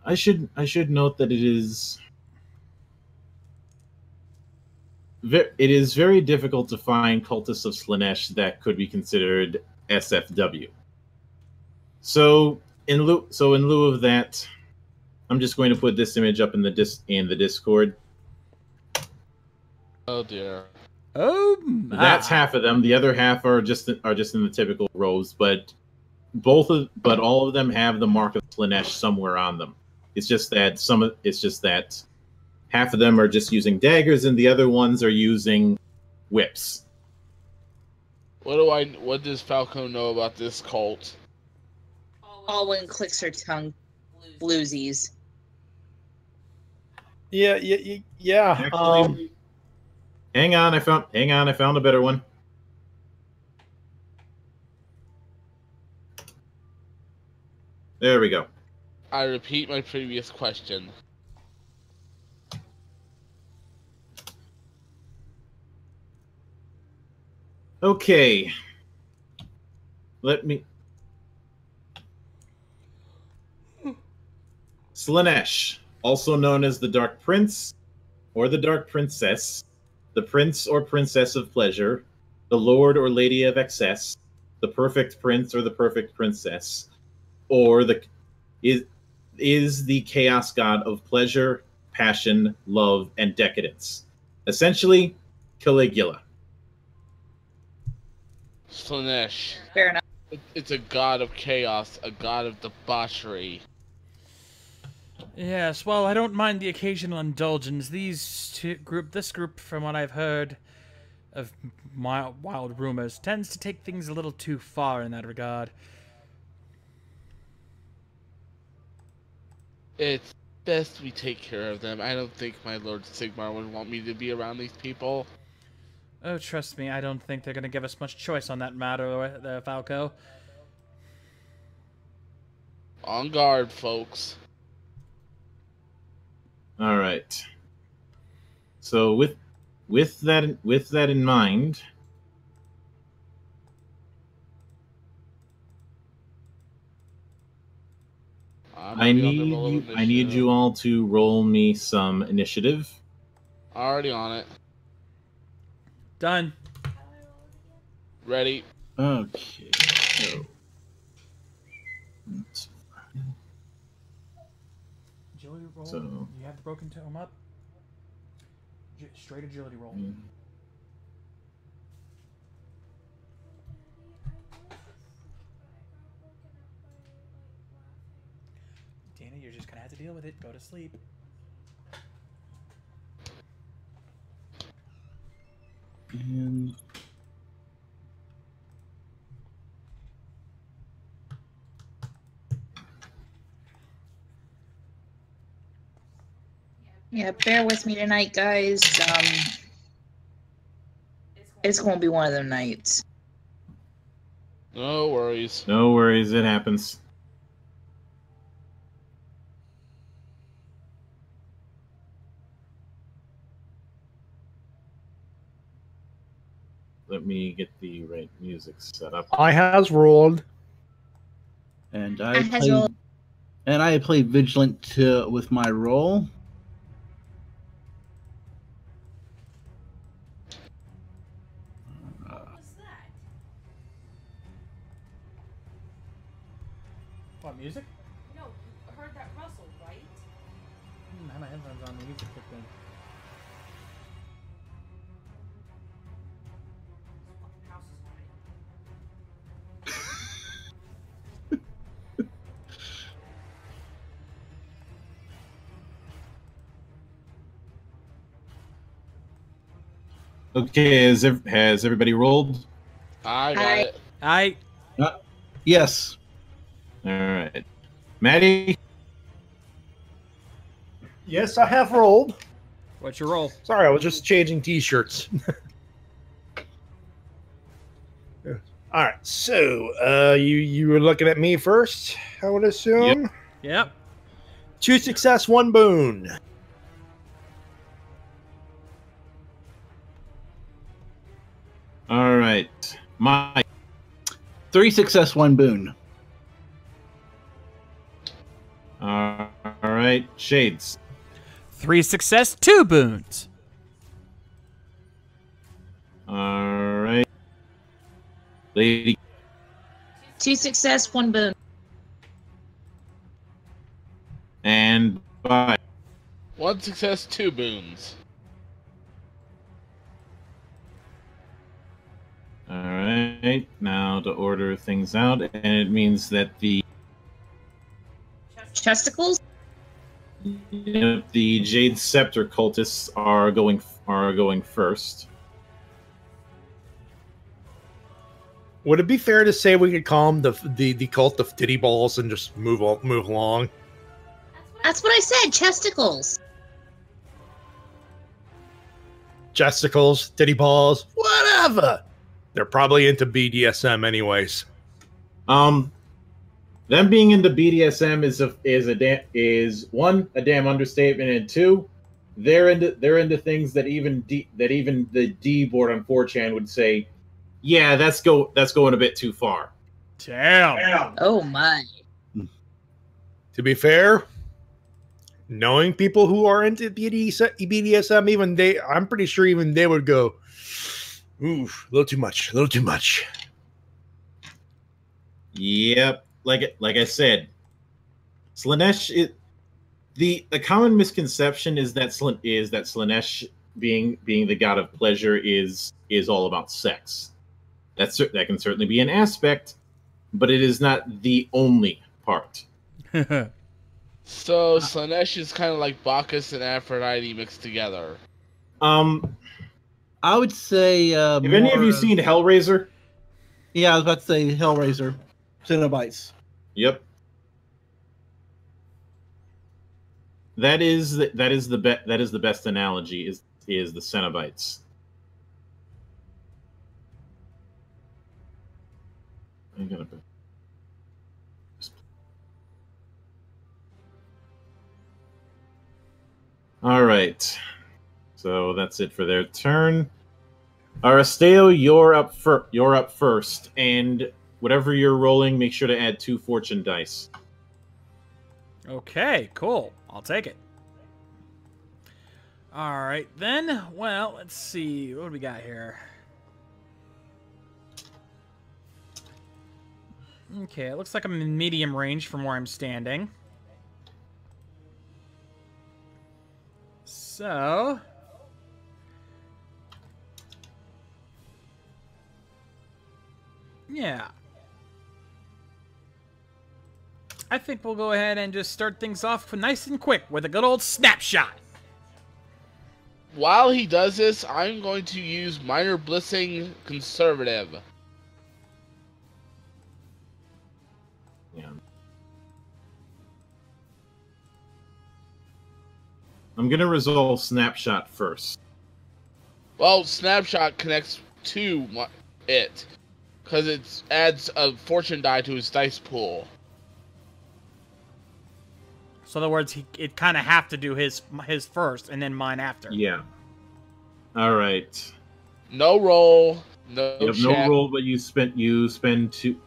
I should note that it is it is very difficult to find cultists of Slaanesh that could be considered SFW. So in lieu of that, I'm just going to put this image up in the Discord. Oh dear. Oh my. That's half of them. The other half are just in the typical rows, but all of them have the mark of Slaanesh somewhere on them. It's just that half of them are just using daggers, and the other ones are using whips. What does Falco know about this cult? Alwyn clicks her tongue. Bluesies. Yeah. Actually, hang on, I found a better one. There we go. I repeat my previous question. Okay. Slaanesh, also known as the Dark Prince or the Dark Princess, the Prince or Princess of Pleasure, the Lord or Lady of Excess, the Perfect Prince or the Perfect Princess, or is the Chaos God of Pleasure, Passion, Love, and Decadence. Essentially, Caligula. Slaanesh. Fair enough. It's a god of chaos, a god of debauchery. Yes, well, I don't mind the occasional indulgence. This group, from what I've heard of wild rumors, tends to take things a little too far in that regard. It's best we take care of them. I don't think my Lord Sigmar would want me to be around these people. Oh, trust me, I don't think they're going to give us much choice on that matter, Falco. On guard, folks. All right. So with that in mind, I need you all to roll me some initiative. Already on it. Done. Ready. Okay. Agility roll. So- You have the broken tome up. Straight agility roll. Dana, you're just gonna have to deal with it. Go to sleep. And Yeah, bear with me tonight, guys. It's gonna be one of them nights. No worries. No worries, it happens. Let me get the right music set up. I has rolled. and I I has played rolled. and I played vigilant with my roll. What's that? What, music? No, you heard that rustle, right? I have my headphones on. The music kicked in. This fucking house is haunted. Okay, has everybody rolled? I got Hi. it. Yes. All right. Matty? Yes, I have rolled. What's your roll? Sorry, I was just changing t-shirts. All right, so you were looking at me first, I would assume. Yep. 2 success, 1 boon. All right. Mike. 3 success, 1 boon. All right. Shades. 3 success, 2 boons. All right. Lady. 2 success, 1 boon. And bye. 1 success, 2 boons. All right. Now to order things out, and it means that the Chesticles? the Jade Scepter cultists are going first. Would it be fair to say we could call them the cult of titty balls and just move along? That's what I said, chesticles. Chesticles, titty balls, whatever. They're probably into BDSM anyways. Them being into BDSM is one, a damn understatement, and two, they're into things that even the D board on 4chan would say, yeah, that's going a bit too far. Damn. Oh my. To be fair, knowing people who are into BDSM, I'm pretty sure even they would go, oof, a little too much. Yep, like I said, Slaanesh. The common misconception is that Slaanesh, being the god of pleasure, is all about sex. That can certainly be an aspect, but it is not the only part. So Slaanesh is kind of like Bacchus and Aphrodite mixed together. I would say. Have any of you seen Hellraiser? Yeah, I was about to say Hellraiser, Cenobites. Yep. That is the best analogy is the Cenobites. I'm gonna. All right. So that's it for their turn. Aristeo, you're up first, and whatever you're rolling, make sure to add 2 fortune dice. Okay, cool. I'll take it. All right, then. Well, let's see. What do we got here? Okay, it looks like I'm in medium range from where I'm standing. So... yeah. I think we'll go ahead and just start things off nice and quick with a good old snapshot. While he does this, I'm going to use Minor Blissing Conservative. Yeah. I'm gonna resolve Snapshot first. Well, Snapshot connects to it, because it adds a fortune die to his dice pool. So in other words, it kind of have to do his first and then mine after. Yeah. All right. No roll. No. You have check. no roll, but you spend two.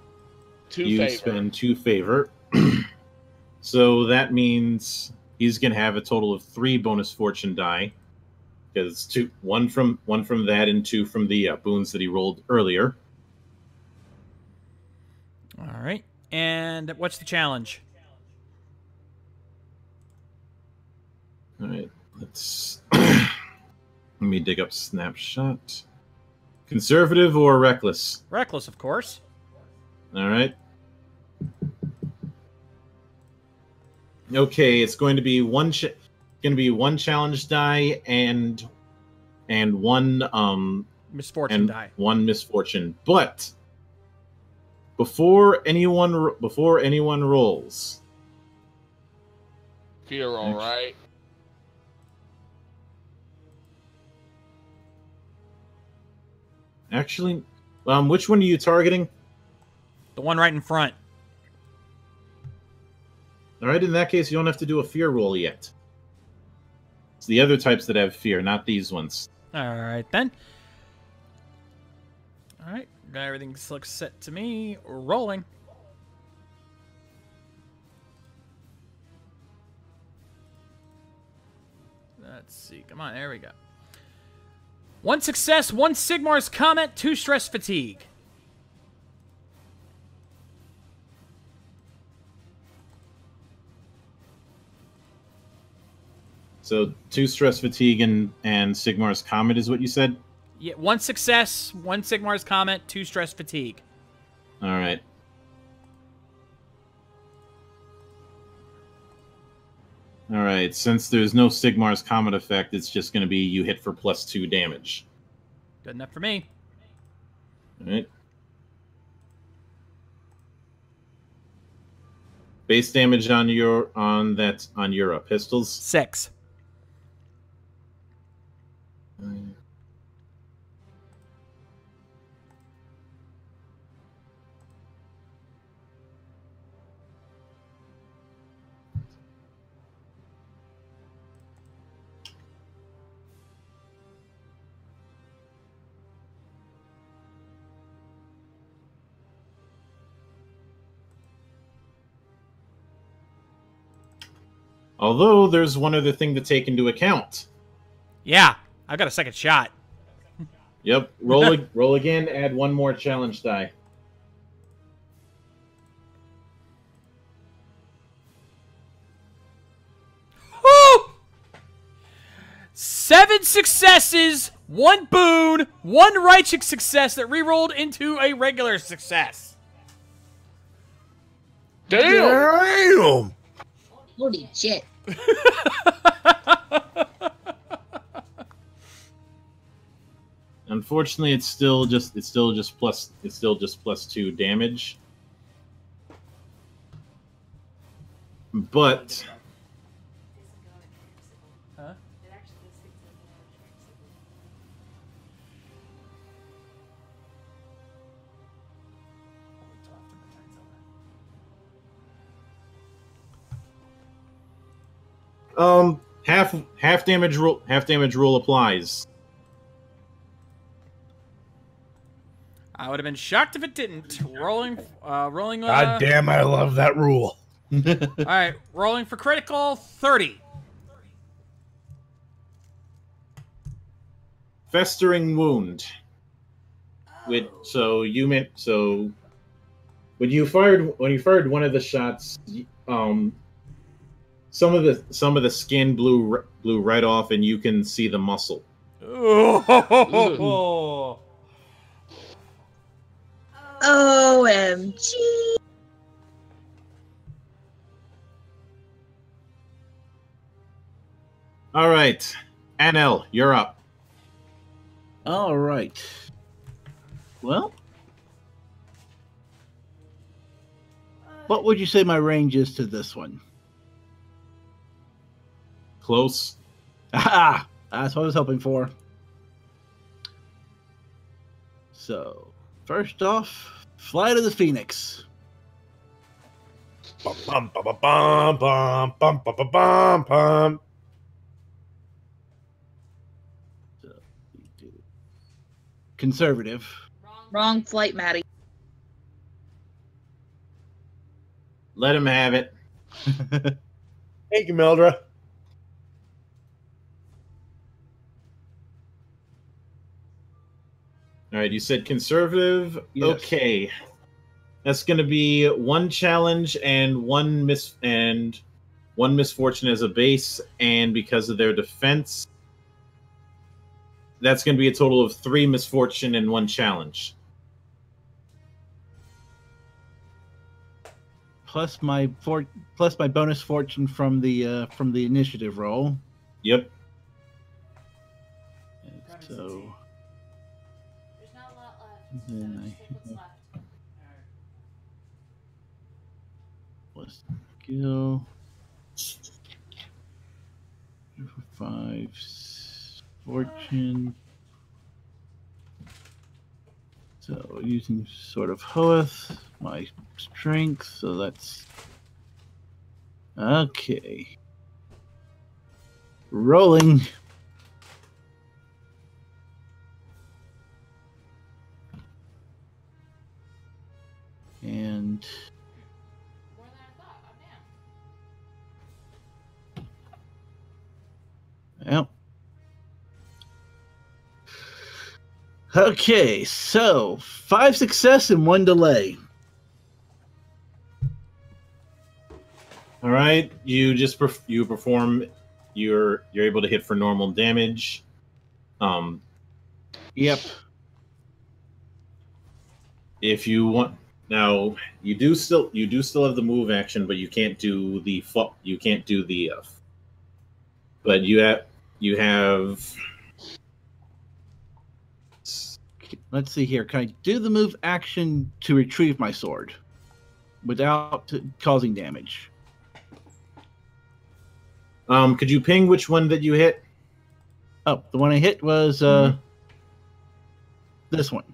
Spend 2 favor. So that means he's gonna have a total of 3 bonus fortune die, because one from that and 2 from the boons that he rolled earlier. All right. And what's the challenge? All right. Let's let me dig up Snapshot. Conservative or reckless? Reckless, of course. All right. Okay, it's going to be one challenge die and one misfortune die. One misfortune. But before anyone rolls, Fear roll, right? Actually, which one are you targeting? The one right in front. All right, in that case, you don't have to do a fear roll yet. It's the other types that have fear, not these ones. All right, then. All right, everything looks set to me. Rolling. Let's see. Come on, there we go. 1 success, 1 Sigmar's comment, 2 stress fatigue. So 2 stress fatigue and Sigmar's Comet is what you said? Yeah, 1 success, 1 Sigmar's comment, 2 stress fatigue. All right. All right. Since there's no Sigmar's Comet effect, it's just going to be you hit for +2 damage. Good enough for me. All right. Base damage on your pistols. 6. Although there's one other thing to take into account. Yeah, I got a second shot. Yep. Roll again. Add 1 more challenge die. Woo! 7 successes, 1 boon, 1 righteous success that rerolled into a regular success. Damn! Holy shit. Unfortunately, it's still just +2 damage. But Huh? half damage rule applies. I would have been shocked if it didn't. Rolling. God damn, I love that rule. All right, rolling for critical 30. Festering wound. When you fired one of the shots, some of the skin blew right off, and you can see the muscle. Oh. OMG. All right, Anel, you're up. All right. Well, what would you say my range is to this one? Close. Ah, that's what I was hoping for. So, first off, Flight of the Phoenix. Bum, bum, bum, bum, bum, bum, bum, bum, bum, bum. Conservative. Wrong flight, Matty. Let him have it. Thank you, Mildra. All right, you said conservative. Yes. Okay, that's going to be 1 challenge and one misfortune as a base, and because of their defense, that's going to be a total of 3 misfortune and 1 challenge. Plus my bonus fortune from the initiative roll. Yep. So There's not a lot left. then So I just take what's left. plus skill 5 fortune. So using Sword of Hoeth, my strength, so that's okay. Rolling. And More than I thought. Oh, damn. well, Okay, so 5 success and 1 delay. All right, you just you perform. You're able to hit for normal damage. Yep. If you want, now you do still have the move action, but you can't do the but you have. Let's see here. Can I do the move action to retrieve my sword without causing damage? Could you ping which one that you hit? Oh, the one I hit was this one.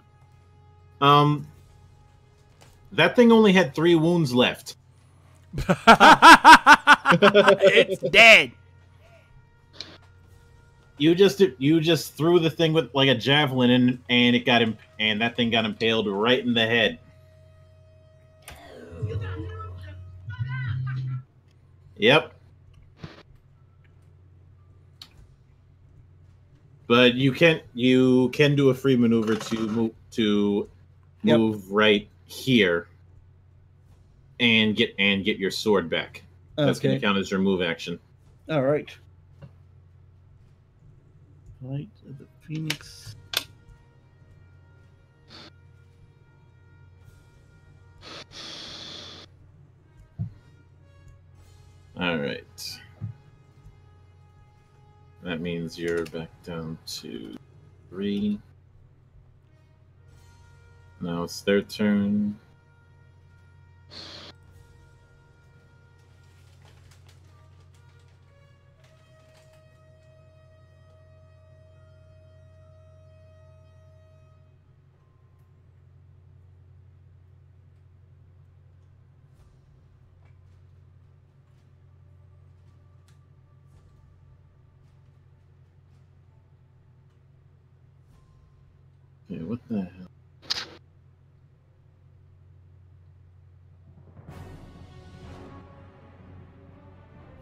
That thing only had 3 wounds left. It's dead. You just threw the thing with like a javelin in, and it got him, and that thing got impaled right in the head. Yep. But you can do a free maneuver to move right here and get your sword back. That's going to count as your move action. All right. Light of the Phoenix. All right. That means you're back down to 3. Now it's their turn. Okay, what the hell?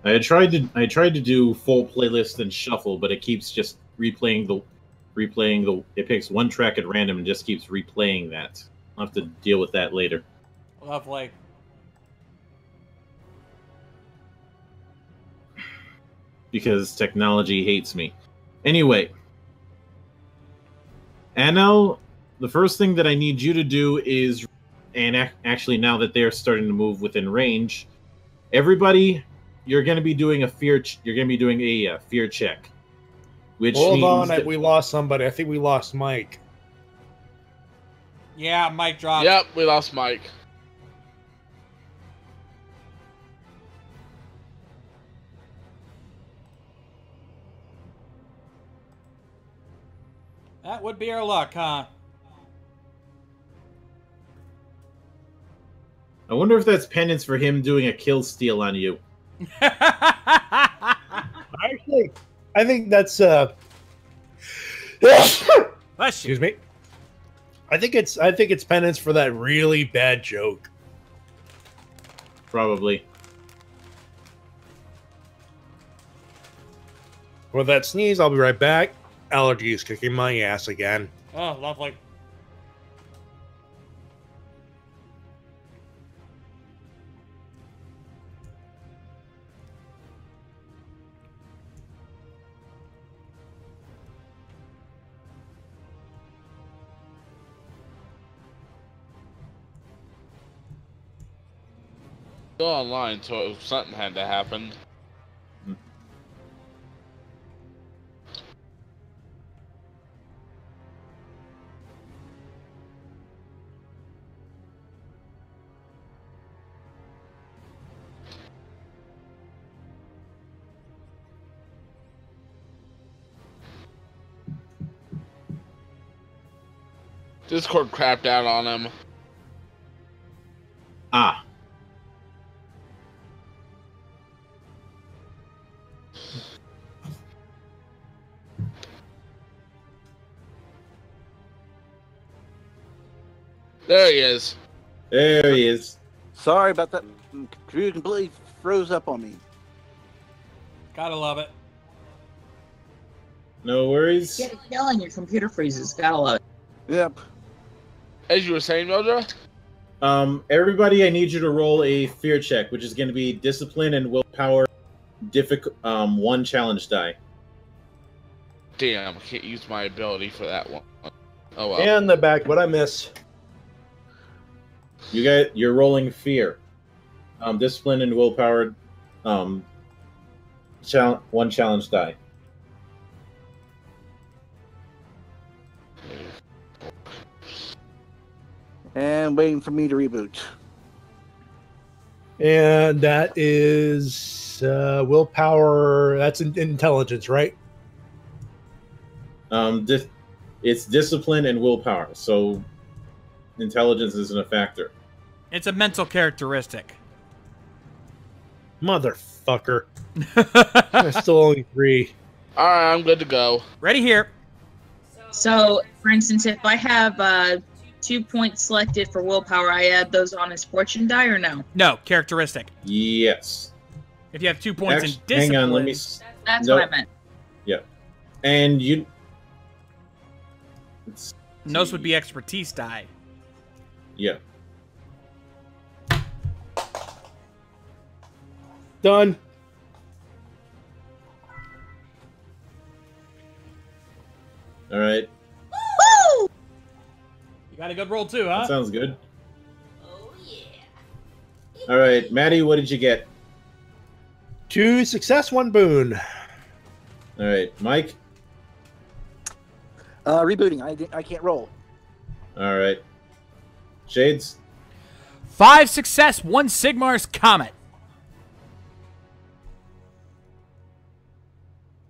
I tried to do full playlist and shuffle, but it keeps just replaying the. It picks one track at random and just keeps replaying that. I'll have to deal with that later. Lovely. Because technology hates me. Anyway, Anno, the first thing that I need you to do is, and actually now that they're starting to move within range, everybody, you're going to be doing a fear check, which Hold on, that we lost somebody. I think we lost Mike. Yeah, Mike dropped. Yep, we lost Mike. That would be our luck, huh? I wonder if that's penance for him doing a kill steal on you. Actually, I think that's excuse me. I think it's penance for that really bad joke. Probably. With that sneeze, I'll be right back. Allergies kicking my ass again. Oh, lovely. Still online, so something had to happen. Discord crapped out on him. Ah. There he is. There he is. Sorry about that. Computer completely froze up on me. Gotta love it. No worries. Get it going, your computer freezes. Gotta love it. Yep. As you were saying, Mildra? Everybody, I need you to roll a fear check, which is going to be discipline and willpower, difficult, 1 challenge die. Damn, I can't use my ability for that one. Oh well. And the back, what I miss? You're rolling fear. Discipline and willpower, 1 challenge die. And waiting for me to reboot. And that is willpower. That's intelligence, right? It's discipline and willpower, so intelligence isn't a factor. It's a mental characteristic. Motherfucker. I still only 3. Alright, I'm good to go. Ready here. So, for instance, if I have 2 points selected for willpower, I add those on as fortune die or no? No, characteristic. Yes. If you have 2 points in discipline... Hang on, let me... That's Nope. what I meant. Yeah. And you... Those would be expertise die. Yeah. Done. All right. Woo! You got a good roll too, huh? That sounds good. Oh yeah. All right, Matty, what did you get? 2 success, 1 boon. All right, Mike. Rebooting. I can't roll. All right. Shades. 5 success, 1 Sigmar's Comet.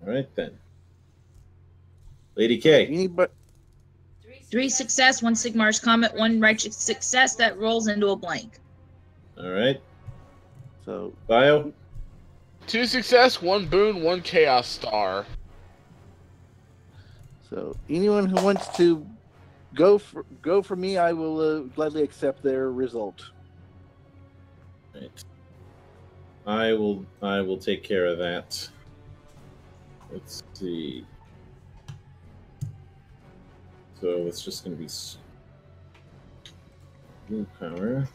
All right then. Lady K. Anybody? 3 success, 1 Sigmar's Comet, 1 righteous success that rolls into a blank. All right. So Bio. 2 success, 1 boon, 1 chaos star. So anyone who wants to go for me, I will gladly accept their result. Right. I will take care of that. Let's see. So it's just going to be willpower.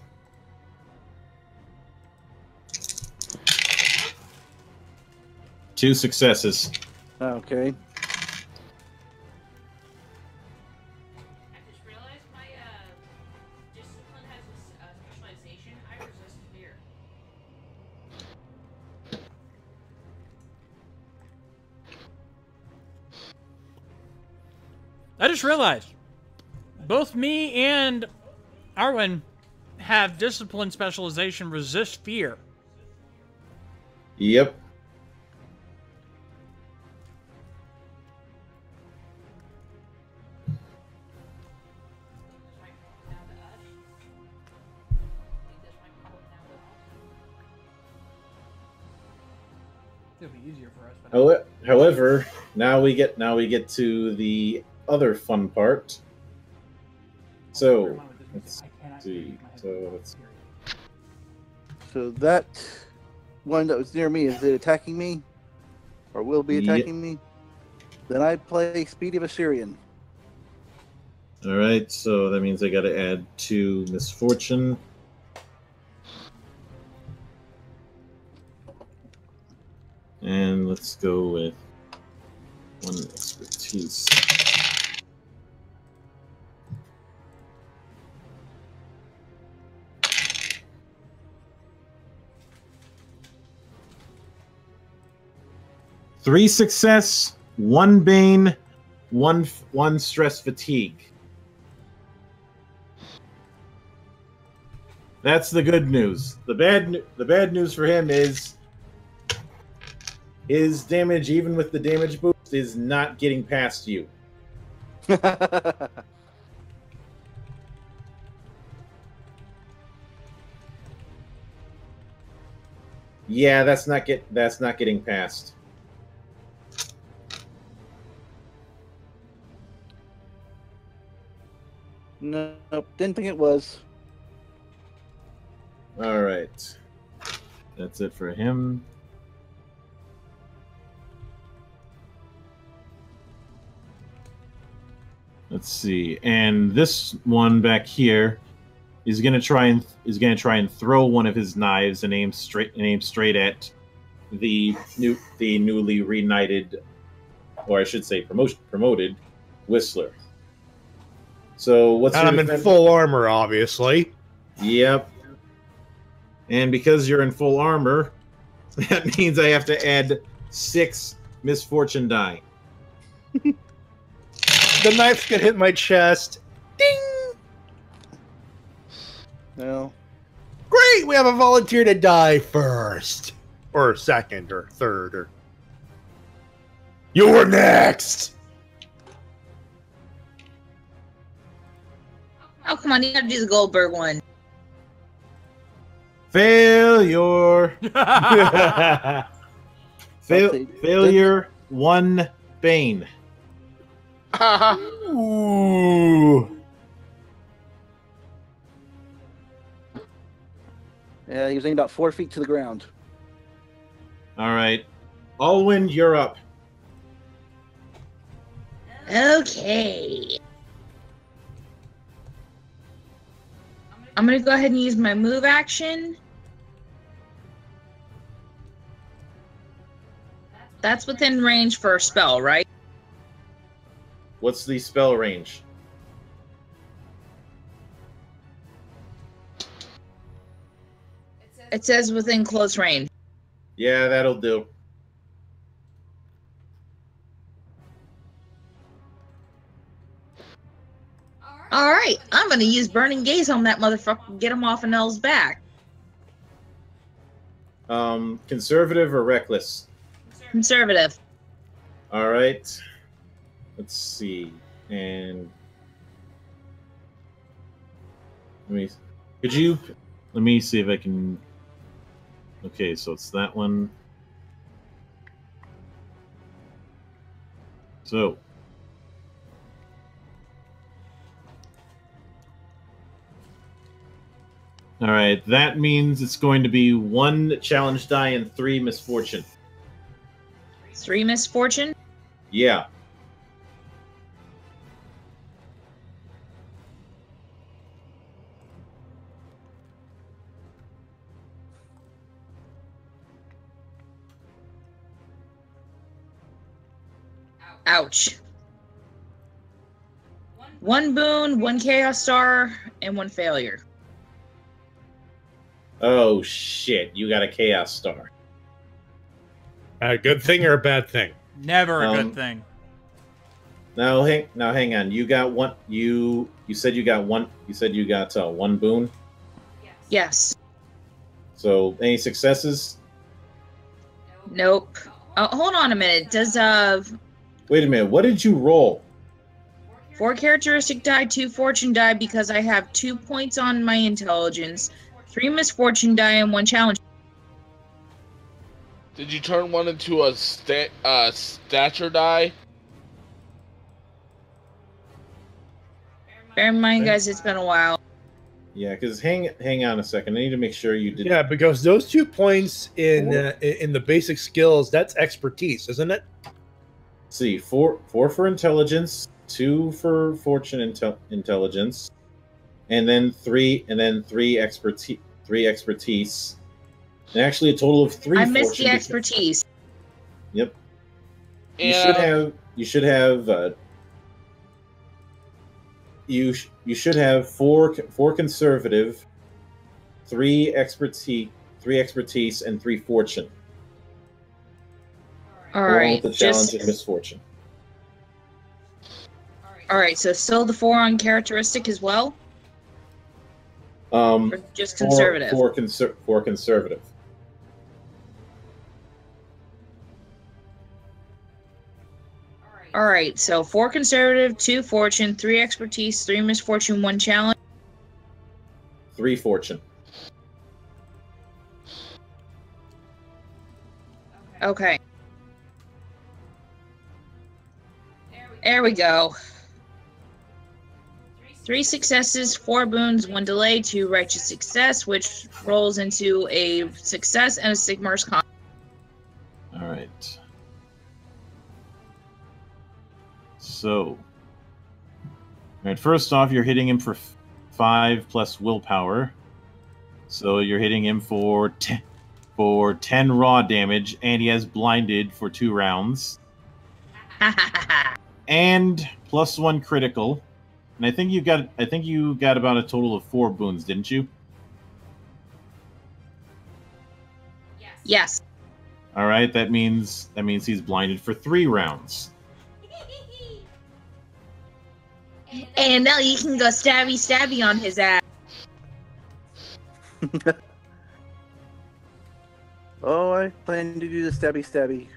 Two successes. Okay. I just realized my discipline has a specialization. I resist fear. I just realized both me and Arwen have discipline specialization resist fear. Yep. It'll be easier for us. But However, now we get to the other fun part. So let's see. So that one that was near me, is it attacking me? Or will be attacking me? Then I play Speed of Assyrian. All right, so that means I got to add 2 misfortune. And let's go with 1 expertise. Three success, 1 bane, one stress fatigue. That's the good news. The bad news for him is his damage, even with the damage boost, is not getting past you. Yeah, that's not getting past. Nope, didn't think it was. All right, that's it for him. Let's see. And this one back here is gonna try and throw one of his knives and aim straight at the newly reunited, or I should say promoted Whistler. So what's And I'm in full armor, obviously. Yep. And because you're in full armor, that means I have to add 6 misfortune die. The knife's gonna hit my chest. Ding! No. Great! We have a volunteer to die first. Or second, or third, or... You're next! Oh, come on, you gotta do the Goldberg one. Failure! Okay. Failure, 1 bane. Ooh. Yeah, he was aiming about 4 feet to the ground. Alright. Alwyn, you're up. Okay. I'm gonna go ahead and use my move action. That's within range for a spell, right? What's the spell range? It says within close range. Yeah, that'll do. Alright, I'm gonna use Burning Gaze on that motherfucker and get him off of Nell's back. Conservative or reckless? Conservative. Alright. Let's see. And let me see if I can. Okay, so it's that one. So all right, that means it's going to be 1 challenge die and 3 misfortune. 3 misfortune? Yeah. Ouch. 1 boon, 1 chaos star, and 1 failure. Oh shit! You got a chaos star. A good thing or a bad thing? Never a good thing. Now hang on. You got one. You said you got one. You said you got 1 boon. Yes. So any successes? Nope. Hold on a minute. Does Wait a minute. What did you roll? 4 characteristic die, 2 fortune die because I have 2 points on my intelligence, 3 misfortune die, and 1 challenge. Did you turn one into a stature die? Bear in mind, guys, it's been a while. Yeah, because hang on a second. I need to make sure you did. Yeah, because those 2 points in the basic skills, that's expertise, isn't it? Let's see, 4 for intelligence, 2 for fortune intelligence, and then 3 expertise. 3 expertise. And actually, a total of 3. I missed the expertise. Yep. Yeah. You should have 4 conservative, 3 expertise, and 3 fortune. All right. With the challenge and misfortune. All right. So still the 4 on characteristic as well. Or just conservative. 4 conservative. All right. So 4 conservative, 2 fortune, 3 expertise, 3 misfortune, 1 challenge. 3 fortune. Okay. There we go. 3 successes, 4 boons, 1 delay, 2 righteous success, which rolls into a success and a Sigmar's con. All right. So, Alright, first off, you're hitting him for 5 plus willpower. So you're hitting him for 10 raw damage, and he has blinded for 2 rounds. And plus 1 critical. And I think you got about a total of 4 boons, didn't you? Yes. Alright, that means he's blinded for 3 rounds. And now you can go stabby stabby on his ass. Oh, I plan to do the stabby stabby.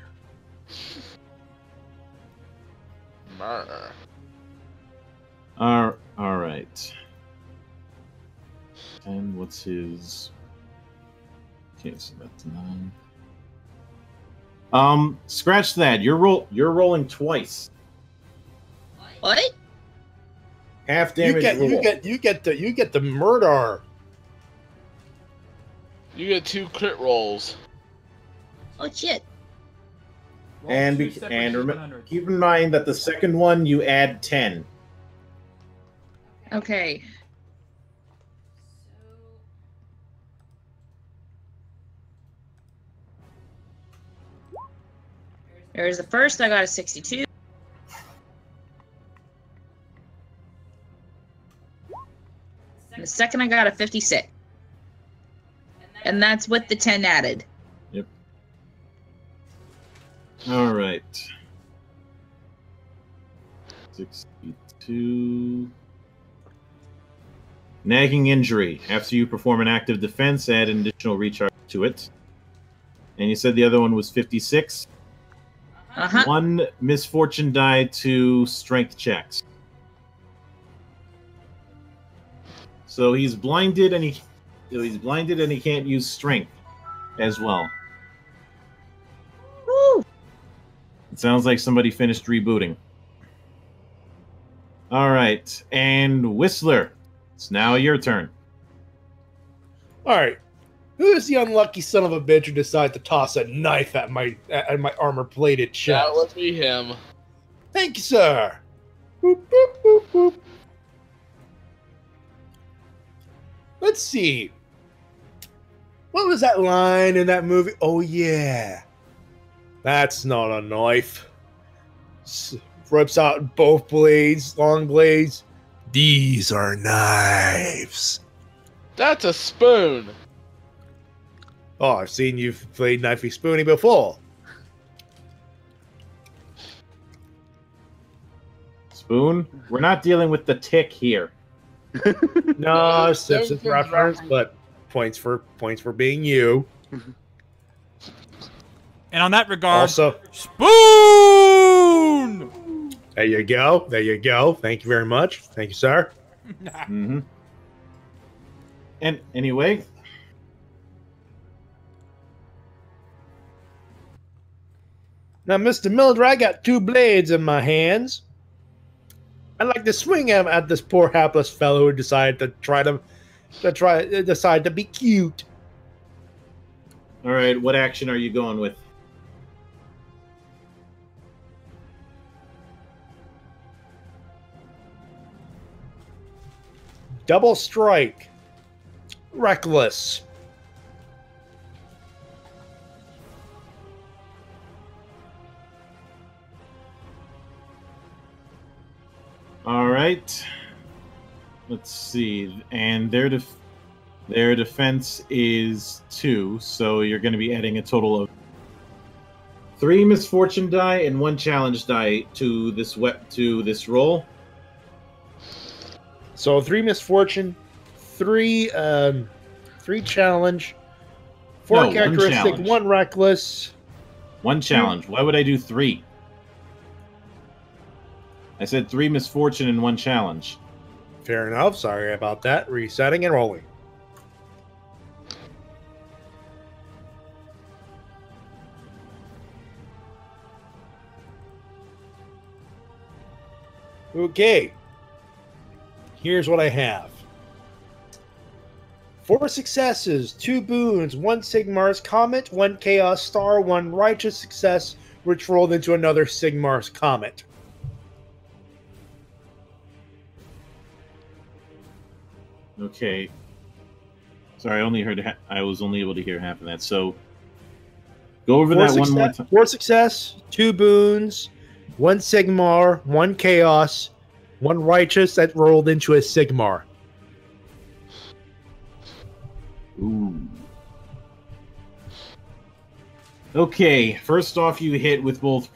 Alright. And what's his... Okay, so that's 9. Scratch that. You're rolling twice. What? Half damage. You get the murder. You get 2 crit rolls. Oh shit. And keep in mind that the second one you add 10. Okay. There's the first, I got a 62. And the second, I got a 56. And that's with the 10 added. Yep. All right. 62. Nagging injury. After you perform an active defense, add an additional recharge to it. And you said the other one was 56? Uh-huh. 1 misfortune die to strength checks. So he's blinded and he can't use strength as well. Woo! It sounds like somebody finished rebooting. All right, and Whistler, it's now your turn. All right. Who is the unlucky son of a bitch who decided to toss a knife at my armor-plated chest? That would be him. Thank you, sir. Boop, boop, boop, boop. Let's see. What was that line in that movie? Oh, yeah. That's not a knife. Rips out both blades, long blades. These are knives. That's a spoon. Oh, I've seen you've played Knifey Spoony before. Spoon, we're not dealing with the tick here. No, Simpsons reference, but points for being you. And on that regard, Also, spoon! there you go. There you go. Thank you very much. Thank you, sir. Mm-hmm. And anyway, now, Mr. Mildra, I got 2 blades in my hands. I'd like to swing them at this poor hapless fellow who decided decide to be cute. all right, what action are you going with? Double strike. Reckless. All right. Let's see. And their defense is 2, so you're going to be adding a total of 3 misfortune die and 1 challenge die to this roll. So 3 misfortune, 3 challenge, 4 No, characteristic, 1 challenge. 1 reckless. 1 challenge. Why would I do 3? I said 3 misfortune and 1 challenge. Fair enough. Sorry about that. Resetting and rolling. Okay. Here's what I have. 4 successes, 2 boons, 1 Sigmar's Comet, 1 Chaos Star, 1 Righteous Success, which rolled into another Sigmar's Comet. Okay. Sorry, I only heard. I was only able to hear half of that. So go over that one more time. 4 success, 2 boons, 1 Sigmar, 1 chaos, 1 righteous that rolled into a Sigmar. Ooh. Okay. First off, you hit with both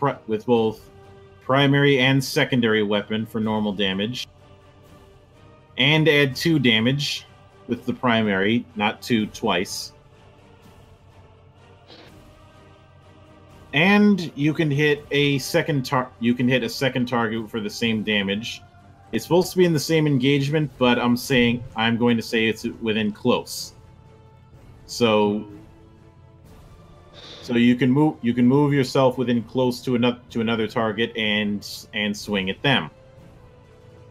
primary and secondary weapon for normal damage, and add 2 damage with the primary, not 2 twice. And you can hit a second target for the same damage. It's supposed to be in the same engagement, but I'm going to say it's within close. So you can move yourself within close to another target and swing at them.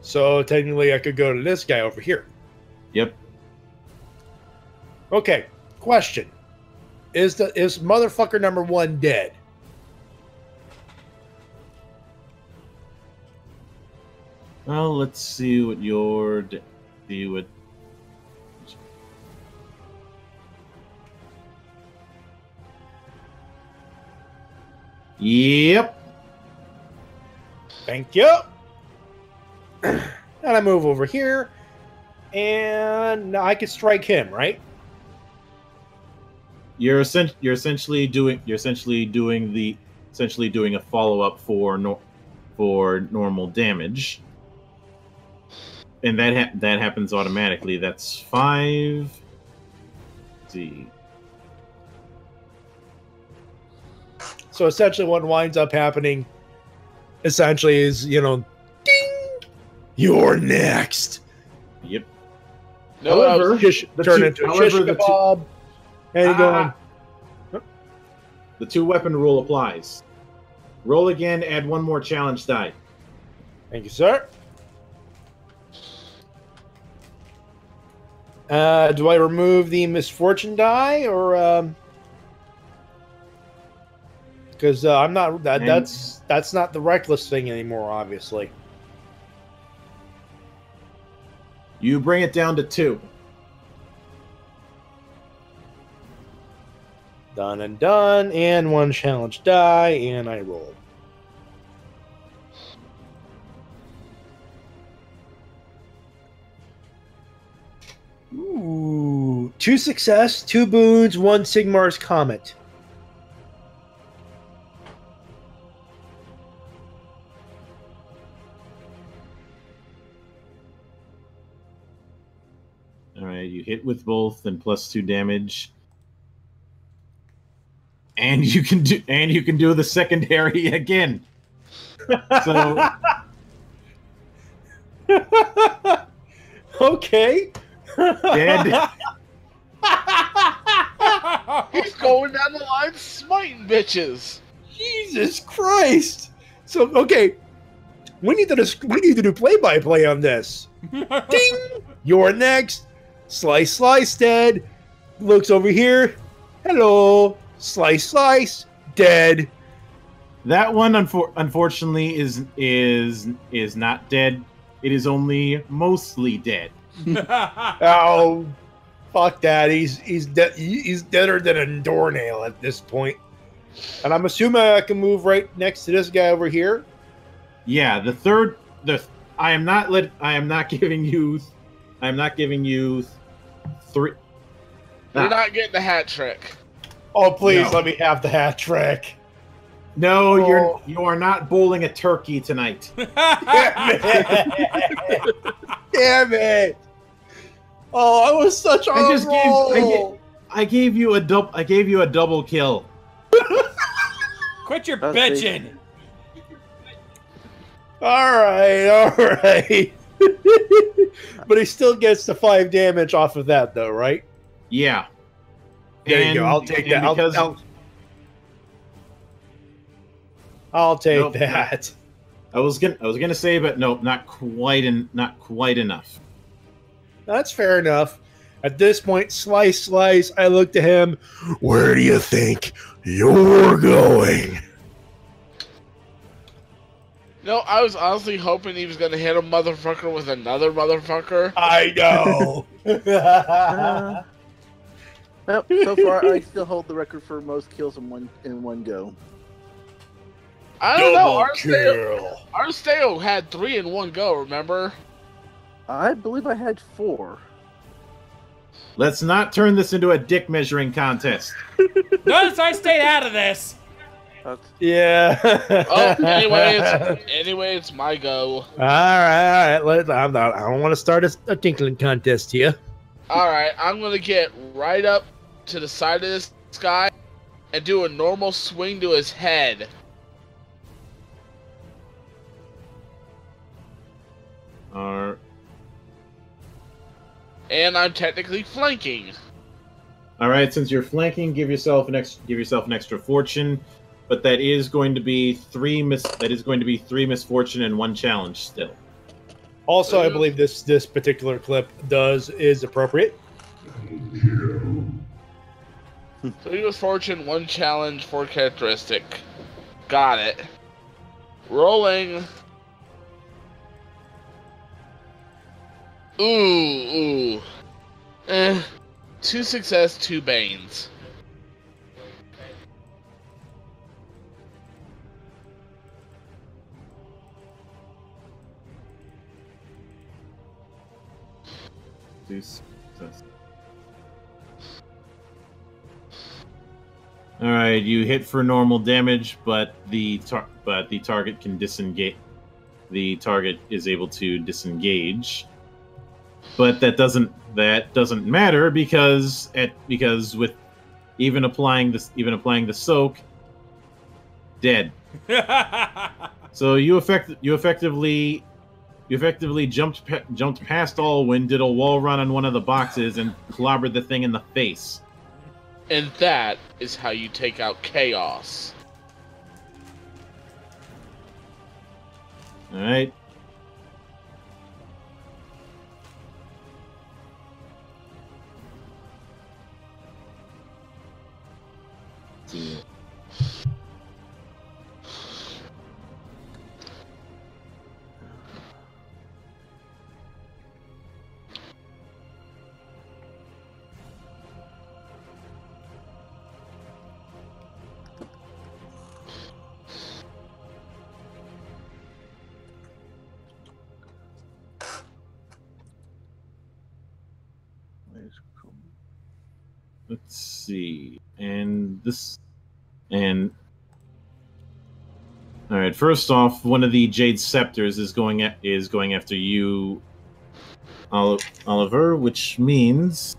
So technically I could go to this guy over here. Yep. Okay, question. Is motherfucker number 1 dead? Well, let's see what Yep. Thank you. And I move over here, and I could strike him, right? You're essentially doing a follow up for normal damage, and that happens automatically. That's 5. Let's see. So essentially, what winds up happening, essentially, is ding, you're next. Yep. However, turn into a shish kebab, and going. The 2 weapon rule applies. Roll again. Add 1 more challenge die. Thank you, sir. Do I remove the misfortune die, or because I'm not that's not the reckless thing anymore, obviously. You bring it down to 2. Done and done, and 1 challenge die, and I roll. Ooh, 2 success, 2 boons, 1 Sigmar's Comet. All right, you hit with both and plus 2 damage. And you can do the secondary again. So okay. Dead. He's going down the line smiting bitches. Jesus Christ. So okay. We need to do play-by-play on this. Ding! You're next. Slice, dead. Looks over here. Hello. Slice, dead. That one, unfortunately, is not dead. It is only mostly dead. Oh, fuck that! He's deader than a doornail at this point. And I'm assuming I can move right next to this guy over here. Yeah, I am not giving you 3. You're not getting the hat trick. Oh, please No. let me have the hat trick. No, Oh. you are not bowling a turkey tonight. Damn it! Damn it! Oh, I was such on a roll. I gave you a double kill. Quit your That's bitching. All right. But he still gets the 5 damage off of that, though, right? Yeah. There you go. I'll take that. I'll take that. I was gonna say, but no, not quite enough. That's fair enough. At this point, slice. I look to him. Where do you think you're going? No, I was honestly hoping he was gonna hit a motherfucker with another motherfucker. I know. Well, so far I still hold the record for most kills in one go. I don't know. Kill. Arsteo had 3 in one go, remember? I believe I had 4. Let's not turn this into a dick measuring contest. Notice I stayed out of this. Yeah. Oh, anyway, it's my go. All right. I don't want to start a tinkling contest here. Alright, I'm gonna get right up to the side of this guy and do a normal swing to his head. And I'm technically flanking. All right, since you're flanking, give yourself an extra fortune, but that is going to be 3 misfortune and 1 challenge still. Also, I believe this particular clip is appropriate. 3 misfortune, 1 challenge, 4 characteristic. Got it. Rolling. Ooh. 2 success, 2 banes. All right, you hit for normal damage, but the target can disengage. The target is able to disengage, but that doesn't matter because with even applying the soak, dead. So you effectively jumped past Alwyn, did a wall run on one of the boxes, and clobbered the thing in the face. And that is how you take out chaos. All right. Let's see. Let's see, all right. First off, one of the Jade Scepters is going after you, Oliver, which means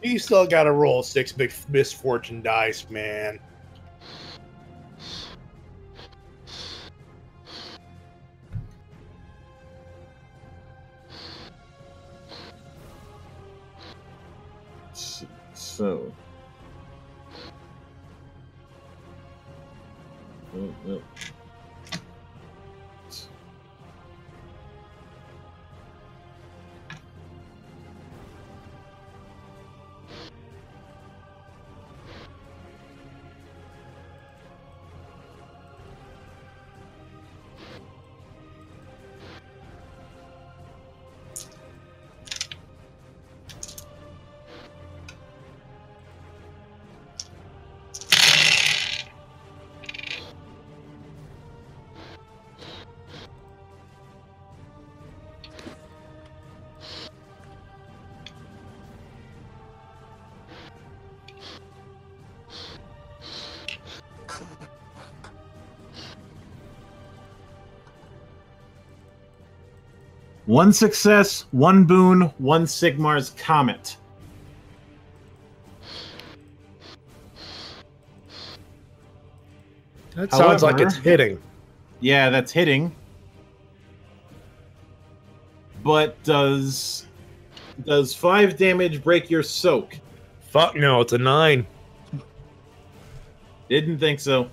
You still got to roll 6 big misfortune dice, man. So. Oh. One success, 1 boon, 1 Sigmar's Comet. That sounds like it's hitting. Yeah, that's hitting. But does 5 damage break your soak? Fuck no, it's a 9. Didn't think so.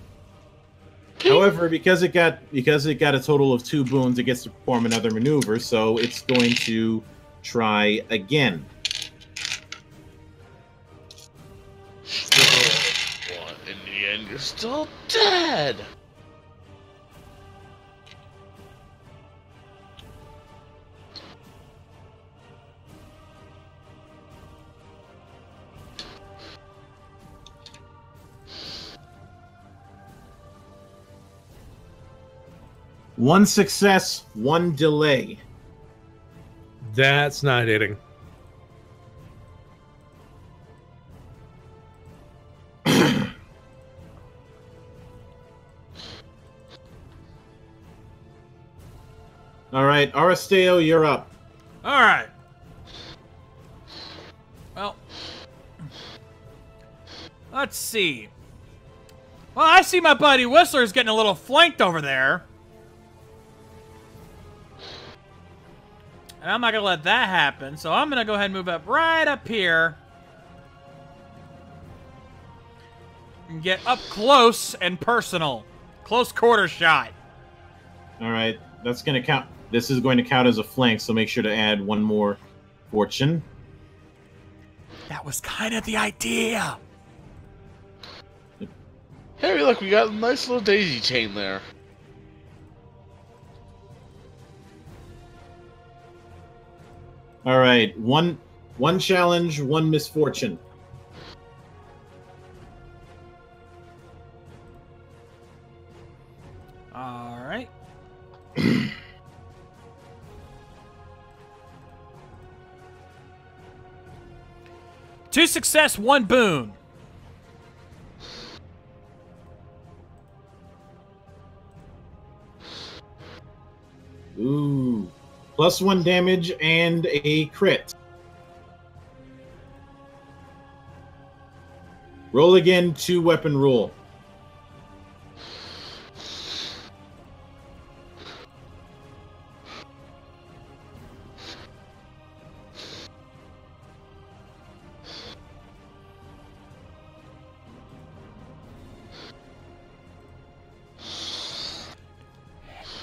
However, because it got a total of 2 boons, it gets to perform another maneuver, so it's going to try again. In the end, you're still dead. 1 success, 1 delay. That's not hitting. All right, Aristeo, you're up. All right. Well, let's see. Well, I see my buddy Whistler's getting a little flanked over there. And I'm not going to let that happen, so I'm going to go ahead and move up right up here. And get up close and personal. Close quarter shot. All right, that's going to count. This is going to count as a flank, so make sure to add 1 more fortune. That was kind of the idea. Hey, look, we got a nice little daisy chain there. All right, one challenge, 1 misfortune. All right. 2 success, 1 boon. Ooh. +1 damage and a crit. Roll again, 2 weapon rule.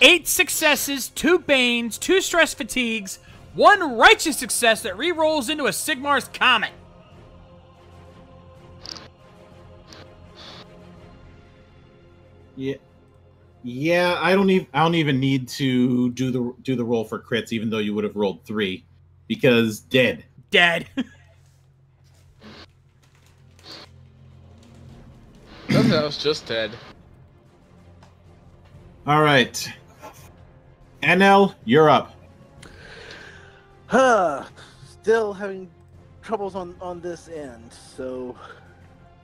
Eight successes, 2 banes, 2 stress fatigues, 1 righteous success that re-rolls into a Sigmar's Comet. Yeah. I don't even need to do the roll for crits, even though you would have rolled 3, because dead. Dead. That was just dead. All right, NL, you're up. Still having troubles on this end, so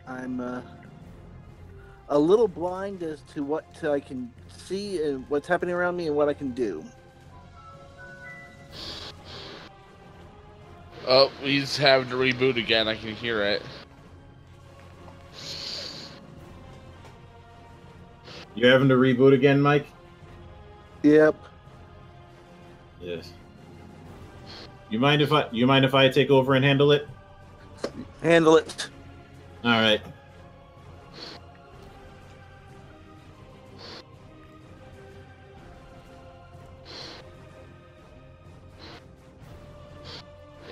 I'm a little blind as to what I can see and what's happening around me and what I can do. Oh, he's having to reboot again. I can hear it. You're having to reboot again, Mike? Yep. Yes. You mind if I take over and handle it? Handle it. All right.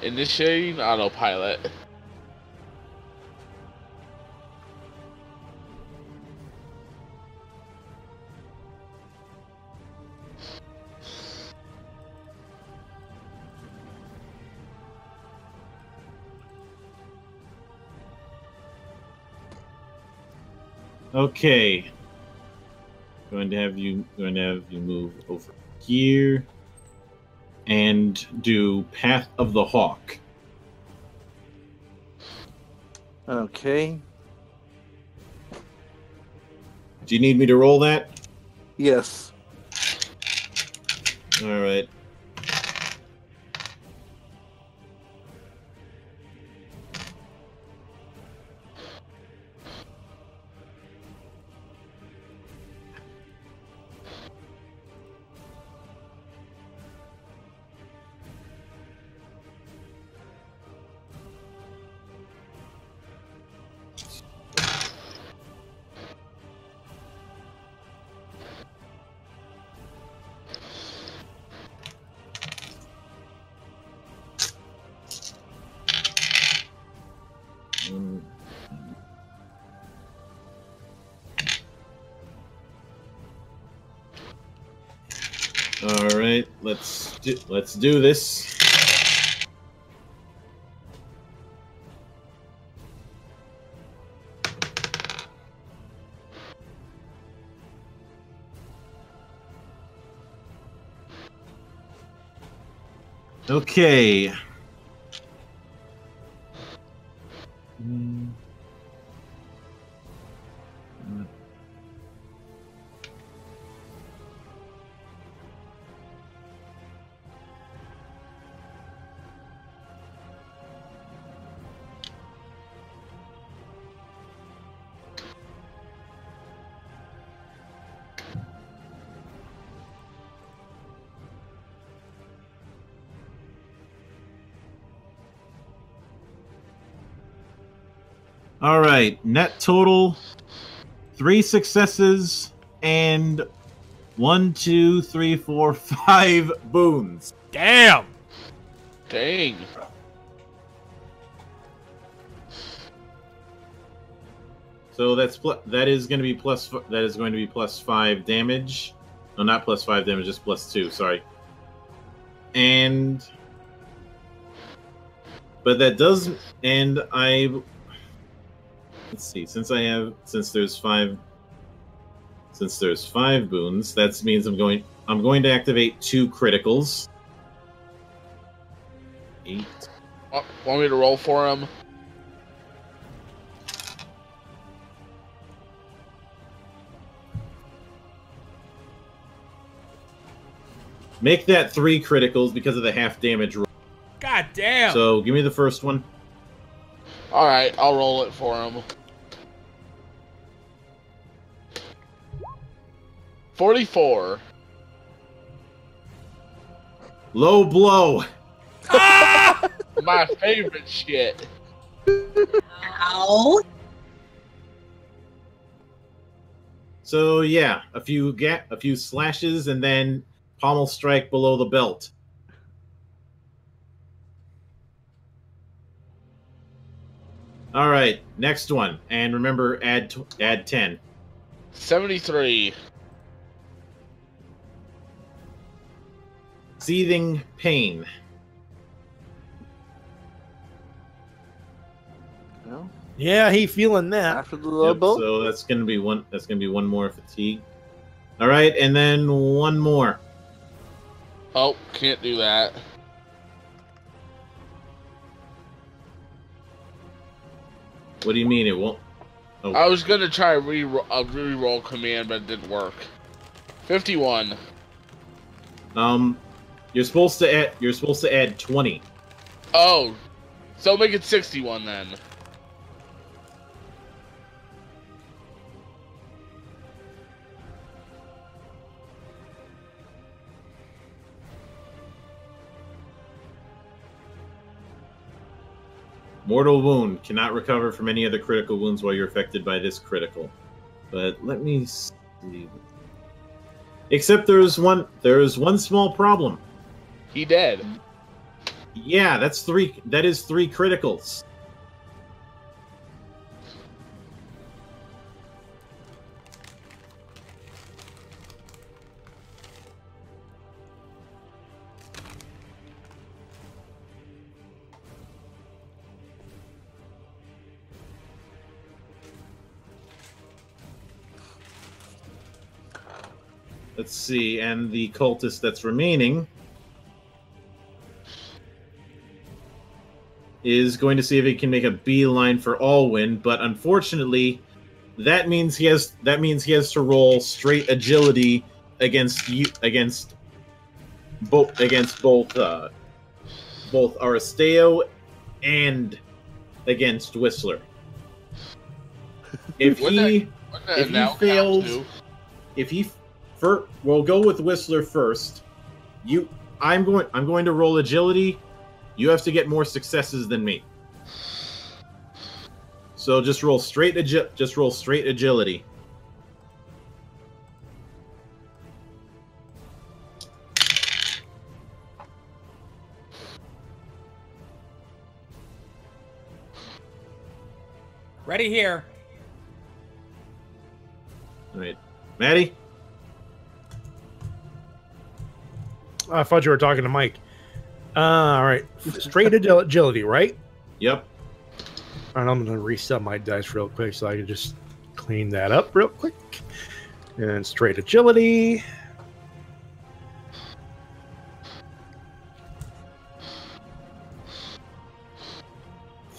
Initiating autopilot. Okay. Going to have you move over here and do Path of the Hawk. Okay. Do you need me to roll that? Yes. All right. All right, let's do this. Okay. All right, net total 3 successes and 1, 2, 3, 4, 5 boons. Damn. Dang. So that is going to be plus 5 damage. No, not plus 5 damage, just plus 2. Sorry. But that does, and let's see. Since there's 5 boons, that means I'm going to activate 2 criticals. 8. Want me to roll for him? Make that 3 criticals because of the half damage roll. God damn. So give me the first one. All right, I'll roll it for him. 44. Low blow. My favorite shit. Ow. So yeah, a few slashes and then pommel strike below the belt. All right, next one, and remember add 10. 73. Seething pain. Well, Yeah, he feeling that. after the low Yep, blow. so that's gonna be one. That's gonna be one more fatigue. All right, and then one more. Oh, can't do that. What do you mean it won't? Oh, I was gonna try a re-roll command, but it didn't work. 51. you're supposed to add 20. Oh, so make it 61 then. Mortal wound cannot recover from any other critical wounds while you're affected by this critical. But let me see. Except there is one small problem. He dead. Yeah, that is 3 criticals. Let's see, and the cultist that's remaining is going to see if he can make a beeline for Alwyn, but unfortunately, that means he has to roll straight agility against both Aristeo and against Whistler. If he fails, we'll go with Whistler first. I'm going to roll agility. You have to get more successes than me. So just roll straight agility. Ready here. All right, Matty. I thought you were talking to Mike. All right. Straight agility, right? Yep. All right, I'm going to reset my dice real quick so I can just clean that up real quick. And straight agility.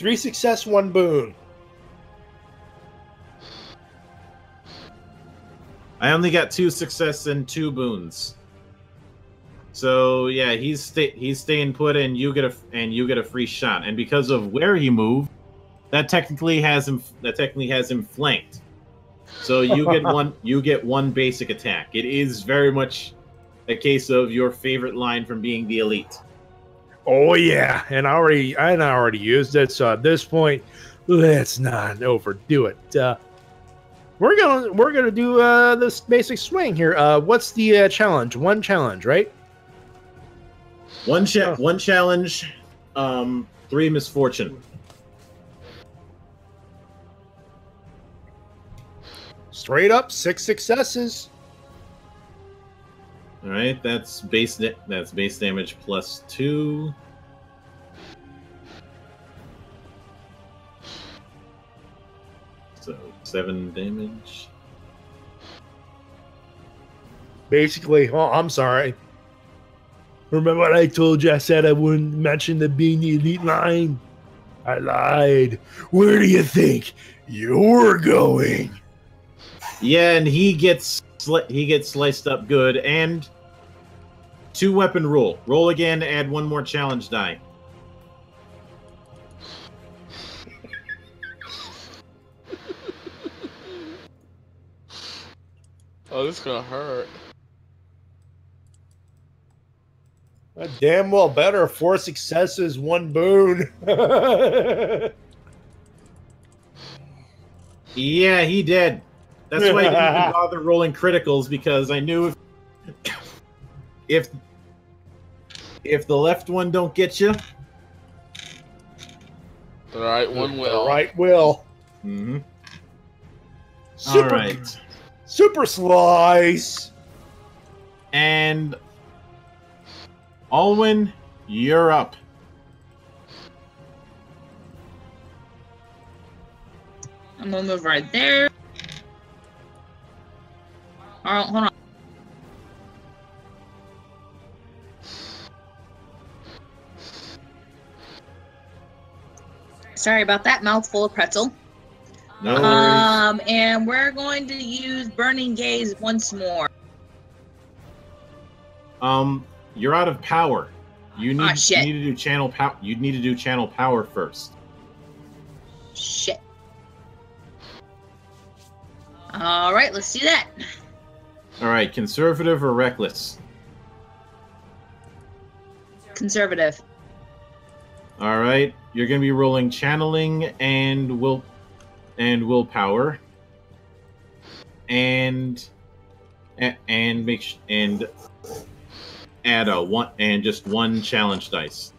3 success, 1 boon. I only got 2 success and 2 boons. So yeah, he's staying put, and you get a free shot. And because of where he moved, that technically has him flanked. So you get one basic attack. It is very much a case of your favorite line from being the elite. Oh yeah, and I already used it. So at this point, let's not overdo it. We're gonna do this basic swing here. What's the challenge? 1 challenge, right? One challenge, 3 misfortune. Straight up 6 successes. All right, that's base damage plus 2. So 7 damage. Basically, oh, I'm sorry. Remember what I told you? I said I wouldn't mention the being the elite line. I lied. Where do you think you're going? Yeah, and he gets sliced up good. And 2 weapon rule. Roll again. Add 1 more challenge die. Oh, this is gonna hurt. Damn well better. 4 successes, 1 boon. Yeah, he did. That's why I didn't even bother rolling criticals, because I knew if the left one don't get you, the right one will. The right will. Mm-hmm. Super, all right. Super slice. And Alwyn, you're up. I'm gonna move right there. Alright, hold on. Sorry about that, mouthful of pretzel. No worries. And we're going to use Burning Gaze once more. You're out of power. You need shit. to do channel power. You need to do channel power first. Shit. All right, let's do that. All right, conservative or reckless? Conservative. All right, you're going to be rolling channeling and willpower, and add a 1 and just 1 challenge dice.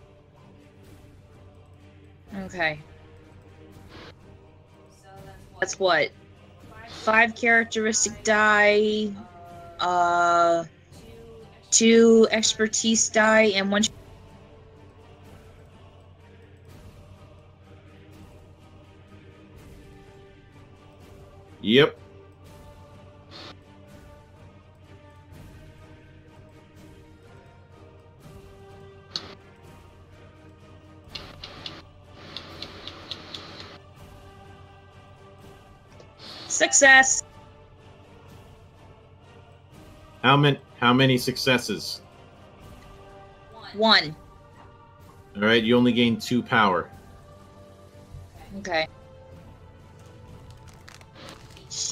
Okay. That's what? 5 characteristic die, 2 expertise die, and 1. Yep. Success. How many successes? 1. All right, you only gain 2 power. Okay.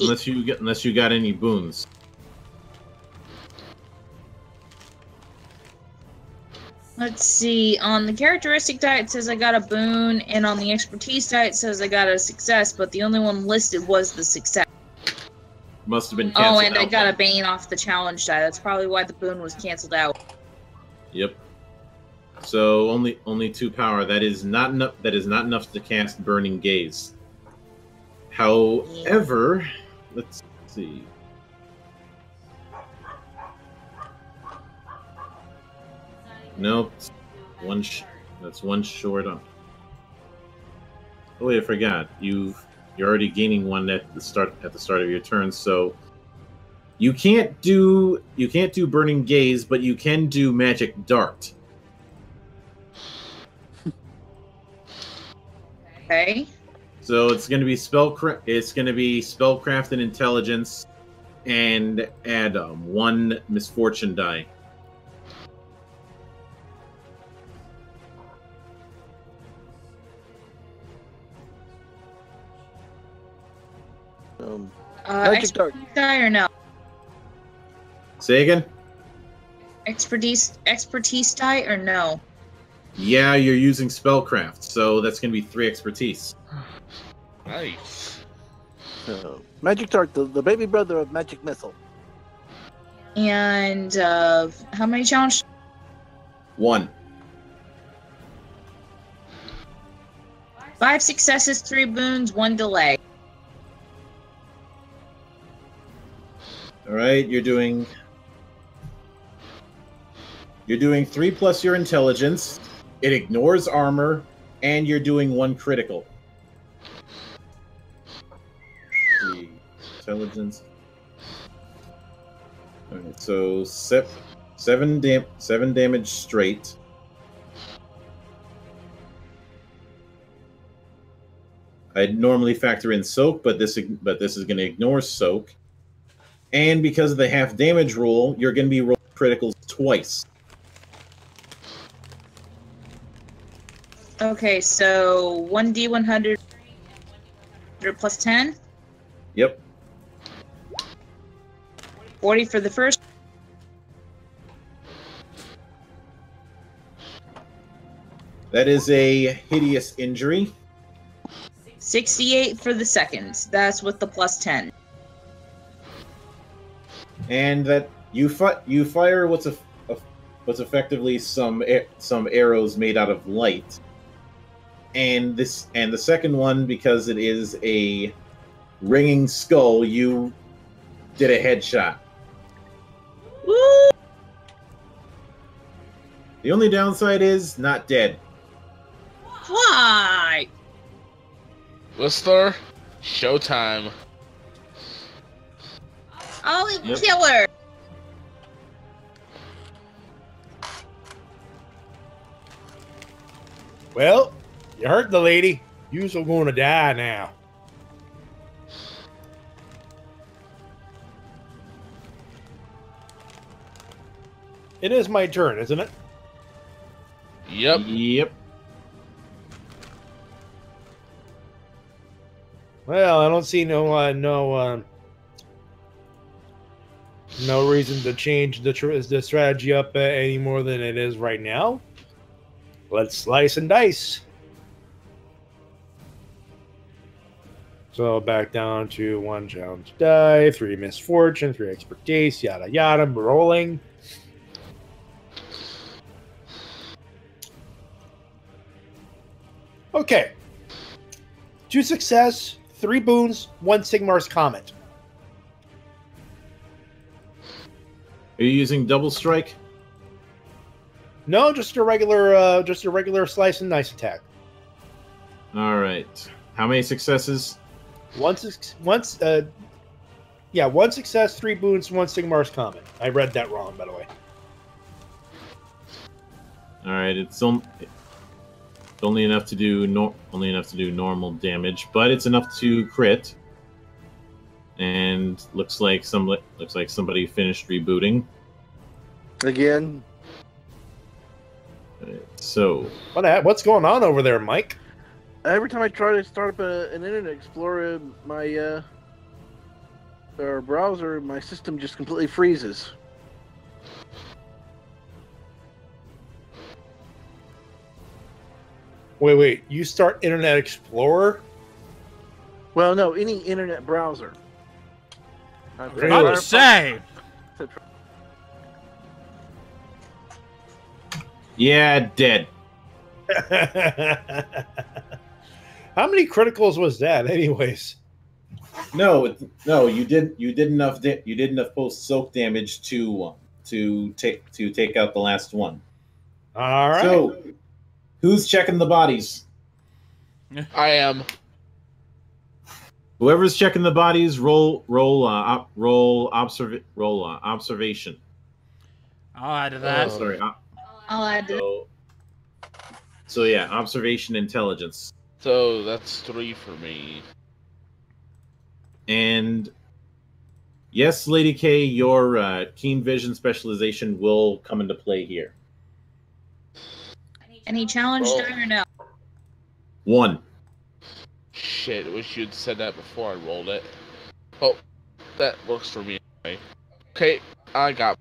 Unless you got any boons. Let's see. On the characteristic die, it says I got a boon, and on the expertise die, it says I got a success, but the only one listed was the success. Must have been canceled. Oh, and I got a bane off the challenge die. That's probably why the boon was canceled out. Yep. So only 2 power. That is not enough. That is not enough to cast Burning Gaze. However, let's see. Nope. That's 1 short on. Oh wait, I forgot. You're already gaining 1 at the start of your turn, so you can't do Burning Gaze, but you can do Magic Dart. Okay. So it's going to be spellcraft and intelligence, and add 1 misfortune die. Magic dart. Expertise die or no? Say again? Expertise die or no? Yeah, you're using spellcraft, so that's going to be 3 expertise. Nice. Magic dart, the baby brother of magic missile. And how many challenge? 1. 5 successes, 3 boons, 1 delay. All right, you're doing 3 plus your intelligence. It ignores armor, and you're doing 1 critical. Let's see. Intelligence. All right, so 7 damage straight. I'd normally factor in soak, but this is going to ignore soak. And because of the half damage rule, you're going to be rolling criticals twice. Okay, so 1d100 plus 10? Yep. 40 for the first. That is a hideous injury. 68 for the second. That's with the plus 10. And that you fire what's effectively some arrows made out of light. And the second one, because it is a ringing skull, you did a headshot. Woo! The only downside is not dead. Why? Whistler, showtime. Ollie Yep. killer! Well, you hurt the lady. You're going to die now. It is my turn, isn't it? Yep. Yep. Well, I don't see no reason to change the strategy up any more than it is right now. Let's slice and dice. So back down to 1 challenge die, 3 misfortune, 3 expertise, yada yada, rolling. Okay. 2 success, 3 boons, 1 Sigmar's Comet. Are you using double strike? No, just a regular slice and dice attack. All right. How many successes? 1 success, 3 boons, 1 Sigmar's Comet. I read that wrong, by the way. All right. It's only enough to do normal damage, but it's enough to crit. And looks like somebody finished rebooting. Again. So What's going on over there, Mike? Every time I try to start up an Internet Explorer, my or browser, my system just completely freezes. Wait. You start Internet Explorer? Well, no, any internet browser. Really? About to say. yeah, dead. How many criticals was that, anyways? No, you did enough post soak damage to take out the last one. All right. So, who's checking the bodies? I am. Whoever's checking the bodies, roll observation. I'll add to that. Sorry. I'll add to So yeah, observation intelligence. So that's 3 for me. And yes, Lady K, your keen vision specialization will come into play here. Any challenge die or no? 1. Shit, wish you'd said that before I rolled it. Oh, that works for me anyway. Okay, I got.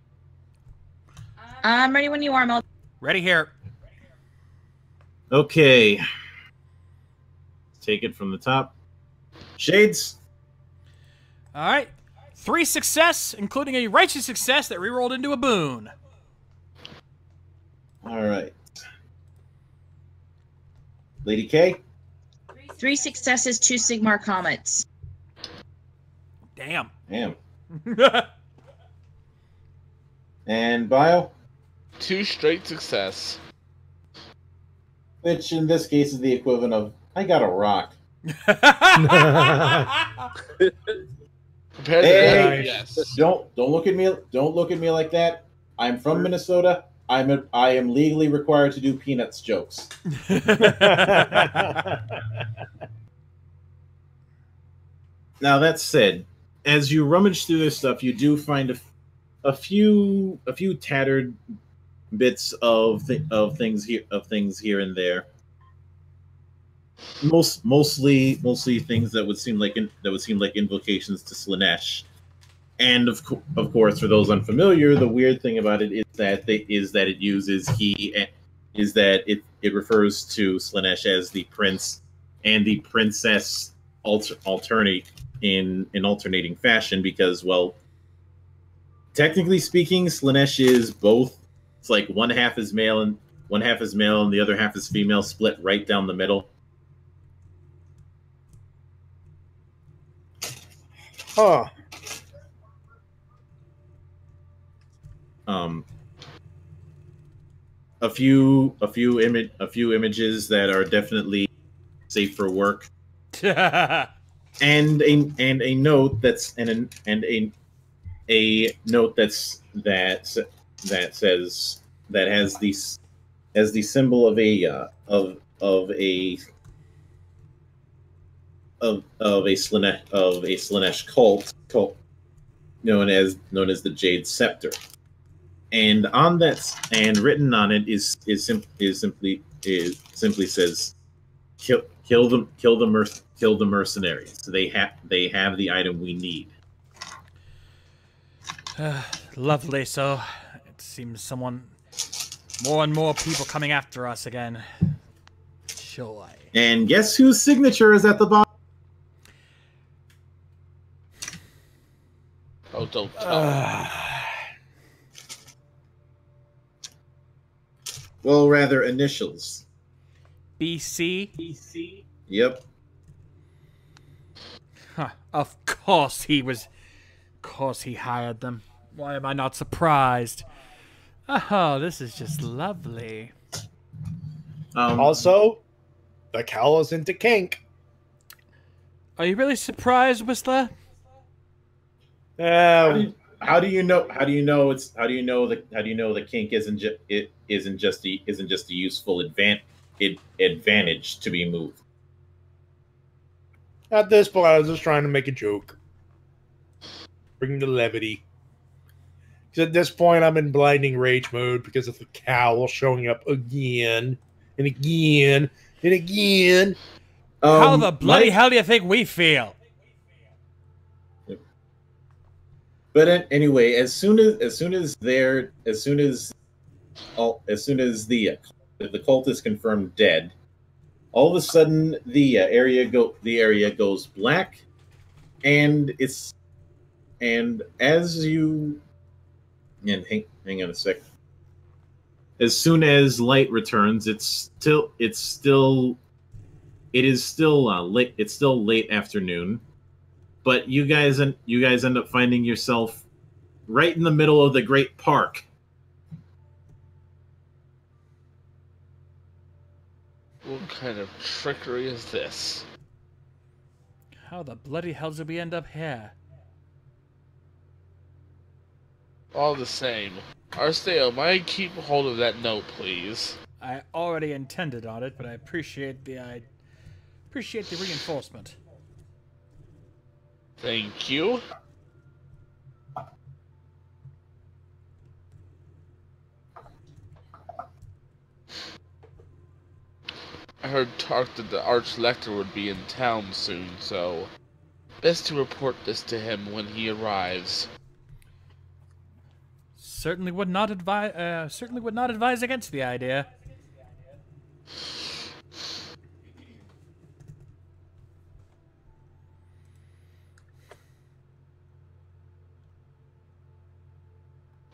I'm ready when you are, Mel. Ready here. Okay. Take it from the top. Shades. All right. 3 success, including a righteous success that rerolled into a boon. All right. Lady K. 3 successes, 2 Sigmar comets. Damn. Damn. And Bio. 2 straight success. Which in this case is the equivalent of I got a rock. Compared to Hey, that, yes. Don't look at me. Don't look at me like that. I'm from Minnesota. I am legally required to do peanuts jokes. Now that said, as you rummage through this stuff, you do find a few tattered bits of things here and there. Mostly things that would seem like invocations to Slanesh. And of course, for those unfamiliar, the weird thing about it is that it refers to Slanesh as the prince and the princess alternate in alternating fashion because, well, technically speaking, Slanesh is both. It's like one half is male and the other half is female, split right down the middle. Huh. A few images that are definitely safe for work, and a note that has the symbol of a Slanesh cult known as the Jade Scepter. And on that, and written on it simply says, kill the mercenaries. They have the item we need. Lovely. So it seems more and more people coming after us again. Joy. And guess whose signature is at the bottom? Oh, don't tell. Well, rather initials. BC? Yep. Huh. Of course he hired them. Why am I not surprised? Oh, this is just lovely. Also, the cowl is into kink. Are you really surprised, Whistler? How do you know the kink isn't just a useful advantage to be moved? At this point, I was just trying to make a joke. Bring the levity. Because at this point, I'm in blinding rage mode because of the cowl showing up again and again and again. How the bloody hell do you think we feel? But anyway, as soon as the cult is confirmed dead, all of a sudden the area goes black, and as you hang on a sec. As soon as light returns, it is still late. It's still late afternoon. But you guys end up finding yourself right in the middle of the great park. What kind of trickery is this? How the bloody hell did we end up here? All the same. Arsteo, might I keep hold of that note, please? I already intended on it, but I appreciate the appreciate the reinforcement. Thank you. I heard talk that the Archlector would be in town soon, so best to report this to him when he arrives. Certainly would not advise. Certainly would not advise against the idea.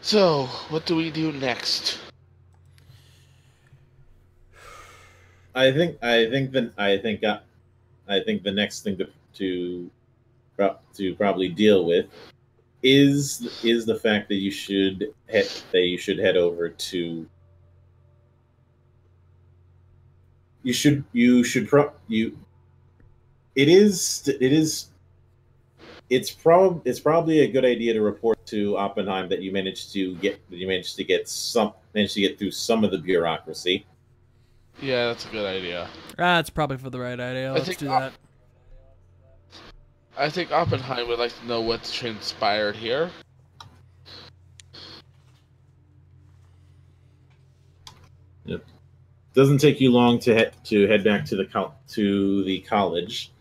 So, what do we do next? I think the next thing to probably deal with is the fact that you should head over to it's probably a good idea to report to Oppenheim that you managed to get through some of the bureaucracy. Yeah, that's a good idea. That's probably for the right idea. Let's do that. I think Oppenheim would like to know what's transpired here. Yep. Doesn't take you long to head back to the college,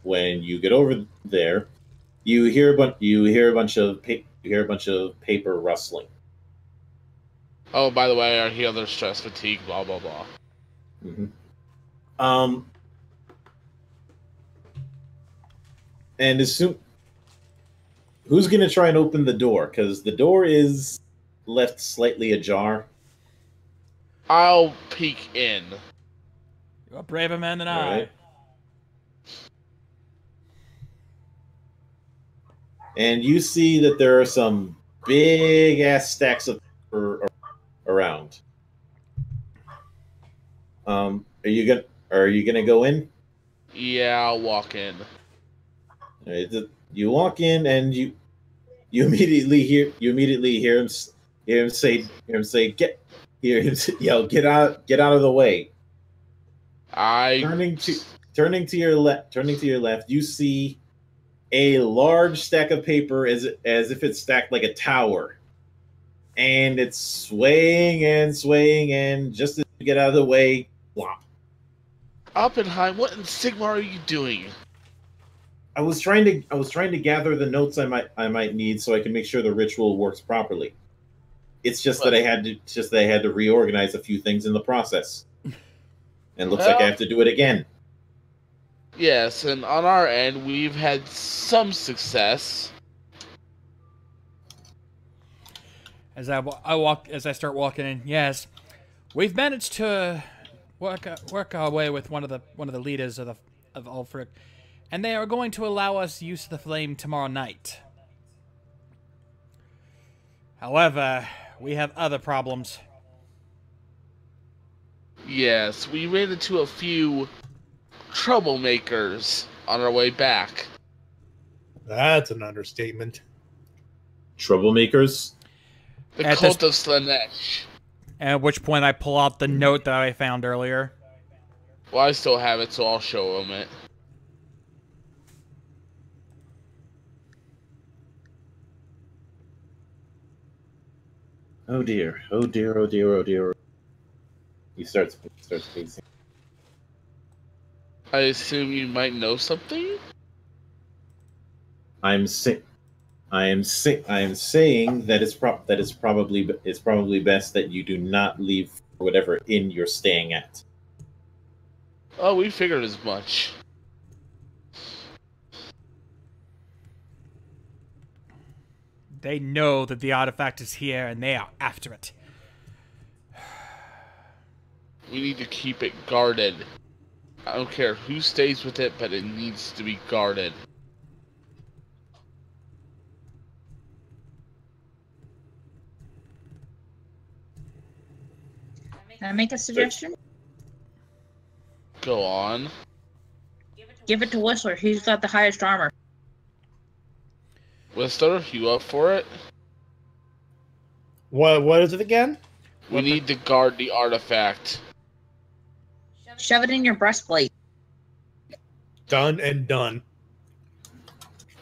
when you get over there, you hear a bunch of paper rustling. Oh, by the way, I hear there's stress fatigue, blah blah blah. Mm-hmm. And who's gonna try and open the door? Because the door is left slightly ajar. I'll peek in. You're a braver man than I. Right. And you see that there are some big ass stacks of paper around. Are you gonna go in? Yeah, I'll walk in. You walk in and you immediately hear him say get out of the way. Turning to your left, you see a large stack of paper as if it's stacked like a tower, and it's swaying and just as you get out of the way, whop. Oppenheim, what in Sigma are you doing? I was trying to gather the notes I might need so I can make sure the ritual works properly. It's just that I had to reorganize a few things in the process. And it looks like I have to do it again. Yes, and on our end, we've had some success. As I start walking in, yes, we've managed to work our way with one of the leaders of Ulfric, and they are going to allow us use of the flame tomorrow night. However, we have other problems. Yes, we ran into a few troublemakers on our way back. That's an understatement. Troublemakers? The cult of Slanesh. At which point I pull out the note that I found earlier. Well, I still have it, so I'll show them it. Oh dear, oh dear, oh dear, oh dear. He starts pacing. I assume you might know something? I am saying that it's probably best that you do not leave whatever inn you're staying at. Oh, we figured as much. They know that the artifact is here, and they are after it. We need to keep it guarded. I don't care who stays with it, but it needs to be guarded. Can I make a suggestion? Go on. Give it to Whistler. He's got the highest armor. Whistler, you up for it? What is it again? We need to guard the artifact. Shove it in your breastplate. Done and done.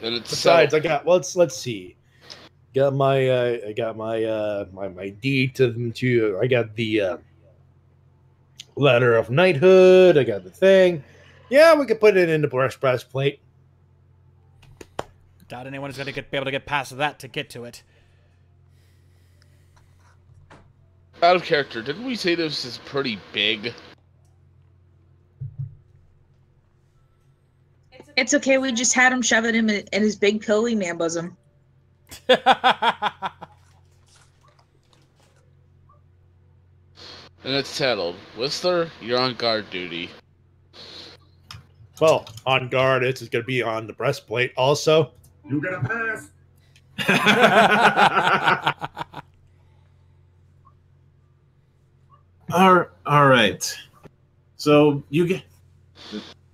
And it's Besides, settled. I got let's see. Got my I got my deed to them too. I got the letter of knighthood. I got the thing. Yeah, we could put it in the breastplate. Doubt anyone is going to be able to get past that to get to it. Out of character, didn't we say this is pretty big? It's okay, we just had him shove it in his big pilly man bosom. And it's settled. Whistler, you're on guard duty. Well, on guard, it's going to be on the breastplate also. You get a pass. All right. So you get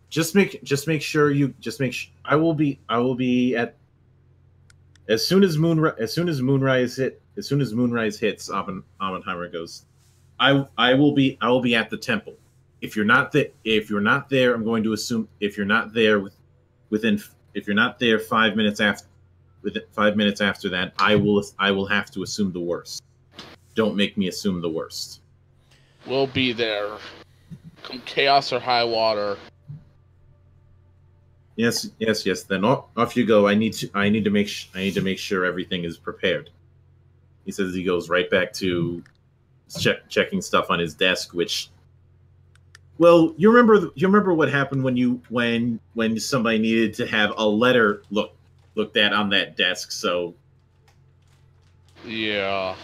just make sure I will be at as soon as moonrise hits. Oppenheimer goes. I will be at the temple. If you're not there, I'm going to assume if you're not there 5 minutes after. Within 5 minutes after that, I will have to assume the worst. Don't make me assume the worst. We'll be there. Come chaos or high water. Yes. Then off you go. I need to make sure everything is prepared. He says he goes right back to checking stuff on his desk. Which, well, you remember what happened when somebody needed to have a letter looked at on that desk. So yeah.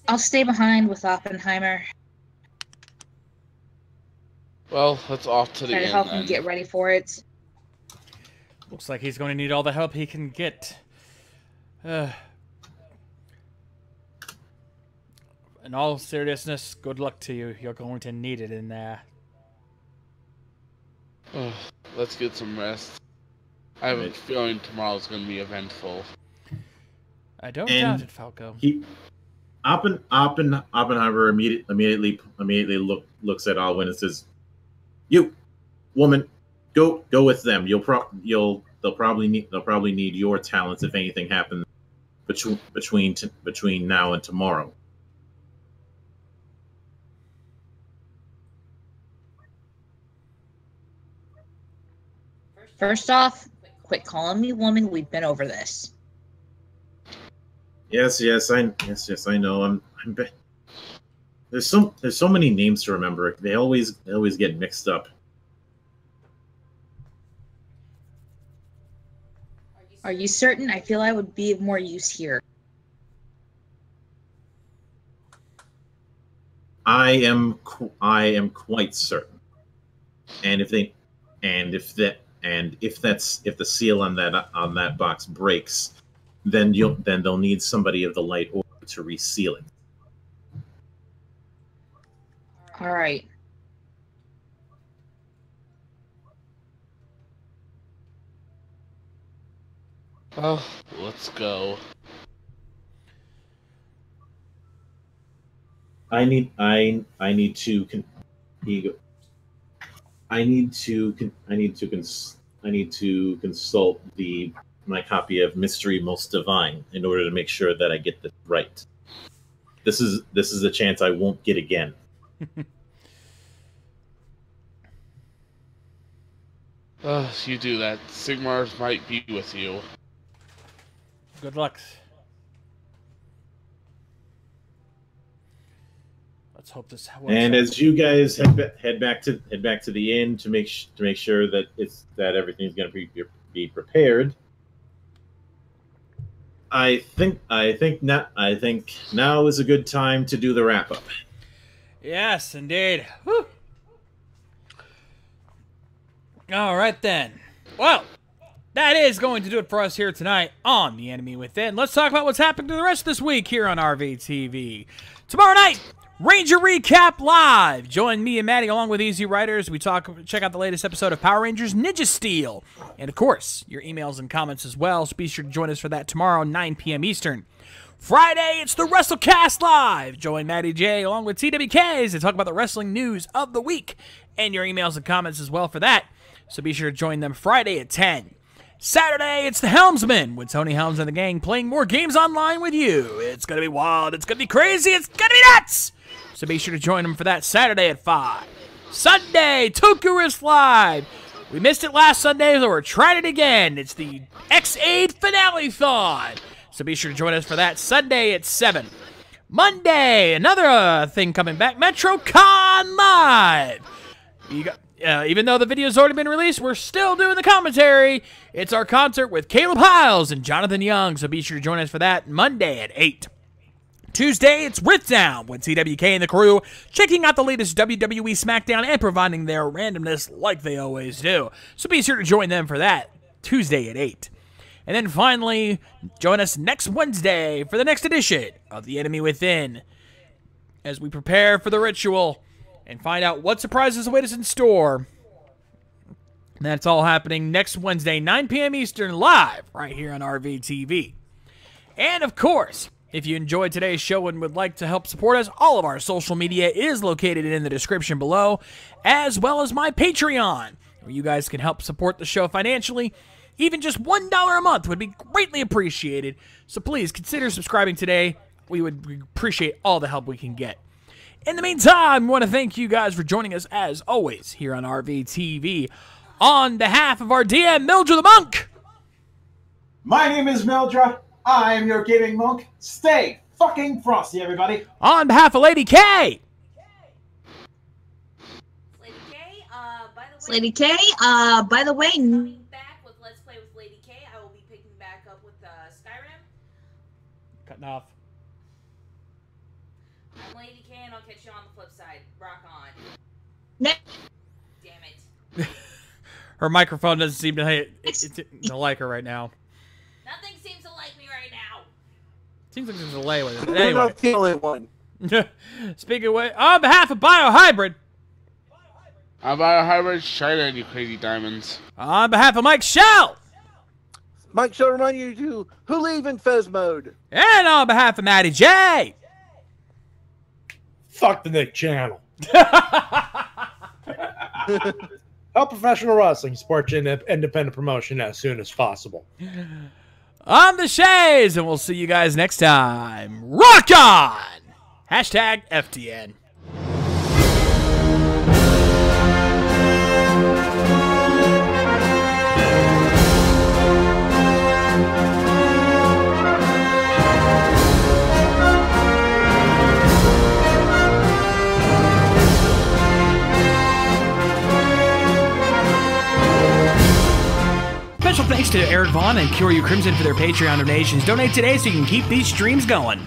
I'll stay behind with Oppenheimer. Well, let's off to the Try to end help then. him get ready for it. Looks like he's going to need all the help he can get. In all seriousness, good luck to you. You're going to need it in there. Let's get some rest. I have a feeling tomorrow's going to be eventful. I don't doubt it, Falco. Oppenheimer immediately looks at Alwyn and says, "You, woman, go with them. They'll probably need your talents if anything happens between now and tomorrow." First off, quit calling me woman. We've been over this. Yes, I know. There's so many names to remember. They always get mixed up. Are you certain? I feel I would be of more use here. I am quite certain. And if the seal on that box breaks, then they'll need somebody of the light order to reseal it. All right. Oh, let's go. I need to consult my copy of Mystery Most Divine in order to make sure that I get this right. This is a chance I won't get again. You do that. Sigmars might be with you. Good luck. Let's hope this works. And out. as you guys head back to the inn to make sure that everything's going to be prepared, I think now is a good time to do the wrap up. Yes, indeed. Whew. All right then. Well, that is going to do it for us here tonight on The Enemy Within. Let's talk about what's happening to the rest of this week here on RVTV. Tomorrow night, Ranger Recap Live. Join me and Matty along with Easy Writers. We check out the latest episode of Power Rangers Ninja Steel. And of course, your emails and comments as well. So be sure to join us for that tomorrow, 9 p.m. Eastern. Friday, it's the WrestleCast Live. Join Matty Jay along with TWKs to talk about the wrestling news of the week and your emails and comments as well for that. So be sure to join them Friday at 10. Saturday, it's the Helmsman with Tony Helms and the gang playing more games online with you. It's going to be wild. It's going to be crazy. It's going to be nuts. So be sure to join them for that Saturday at 5. Sunday, Tokurist Live. We missed it last Sunday, so we're trying it again. It's the X8 Finale-thon. So be sure to join us for that Sunday at 7. Monday, another thing coming back, MetroCon Live. Even though the video's already been released, we're still doing the commentary. It's our concert with Caleb Hiles and Jonathan Young, so be sure to join us for that Monday at 8. Tuesday, it's Rithdown with TWK and the crew, checking out the latest WWE SmackDown and providing their randomness like they always do. So be sure to join them for that Tuesday at 8. And then finally, join us next Wednesday for the next edition of The Enemy Within as we prepare for the ritual and find out what surprises await us in store. And that's all happening next Wednesday, 9 p.m. Eastern, live right here on RVTV. And of course, if you enjoyed today's show and would like to help support us, all of our social media is located in the description below, as well as my Patreon, where you guys can help support the show financially. Even just $1 a month would be greatly appreciated. So please consider subscribing today. We would appreciate all the help we can get. In the meantime, I want to thank you guys for joining us, as always, here on RVTV. On behalf of our DM, Mildra the Monk. My name is Mildra. I am your gaming monk. Stay fucking frosty, everybody. On behalf of Lady K. Lady K, by the way, Coming back with Let's Play with Lady K, I will be picking back up with Skyrim. Cutting off. I'm Lady K, and I'll catch you on the flip side. Rock on. No. Damn it. Her microphone doesn't seem to like her right now. Nothing seems to like me right now. Seems like there's a delay with it. You're Anyway. not the only one. Speaking of which, on behalf of BioHybrid. I'm BioHybrid. China, you crazy diamonds. On behalf of Mike Shell. Mike shall remind you to who leave in Fez mode. And on behalf of Matty Jay. Fuck the Nick channel. Help professional wrestling support independent promotion as soon as possible. I'm the Shays, and we'll see you guys next time. Rock on! Hashtag FTN. Special thanks to Eric Vaughn and Cure You Crimson for their Patreon donations. Donate today so you can keep these streams going.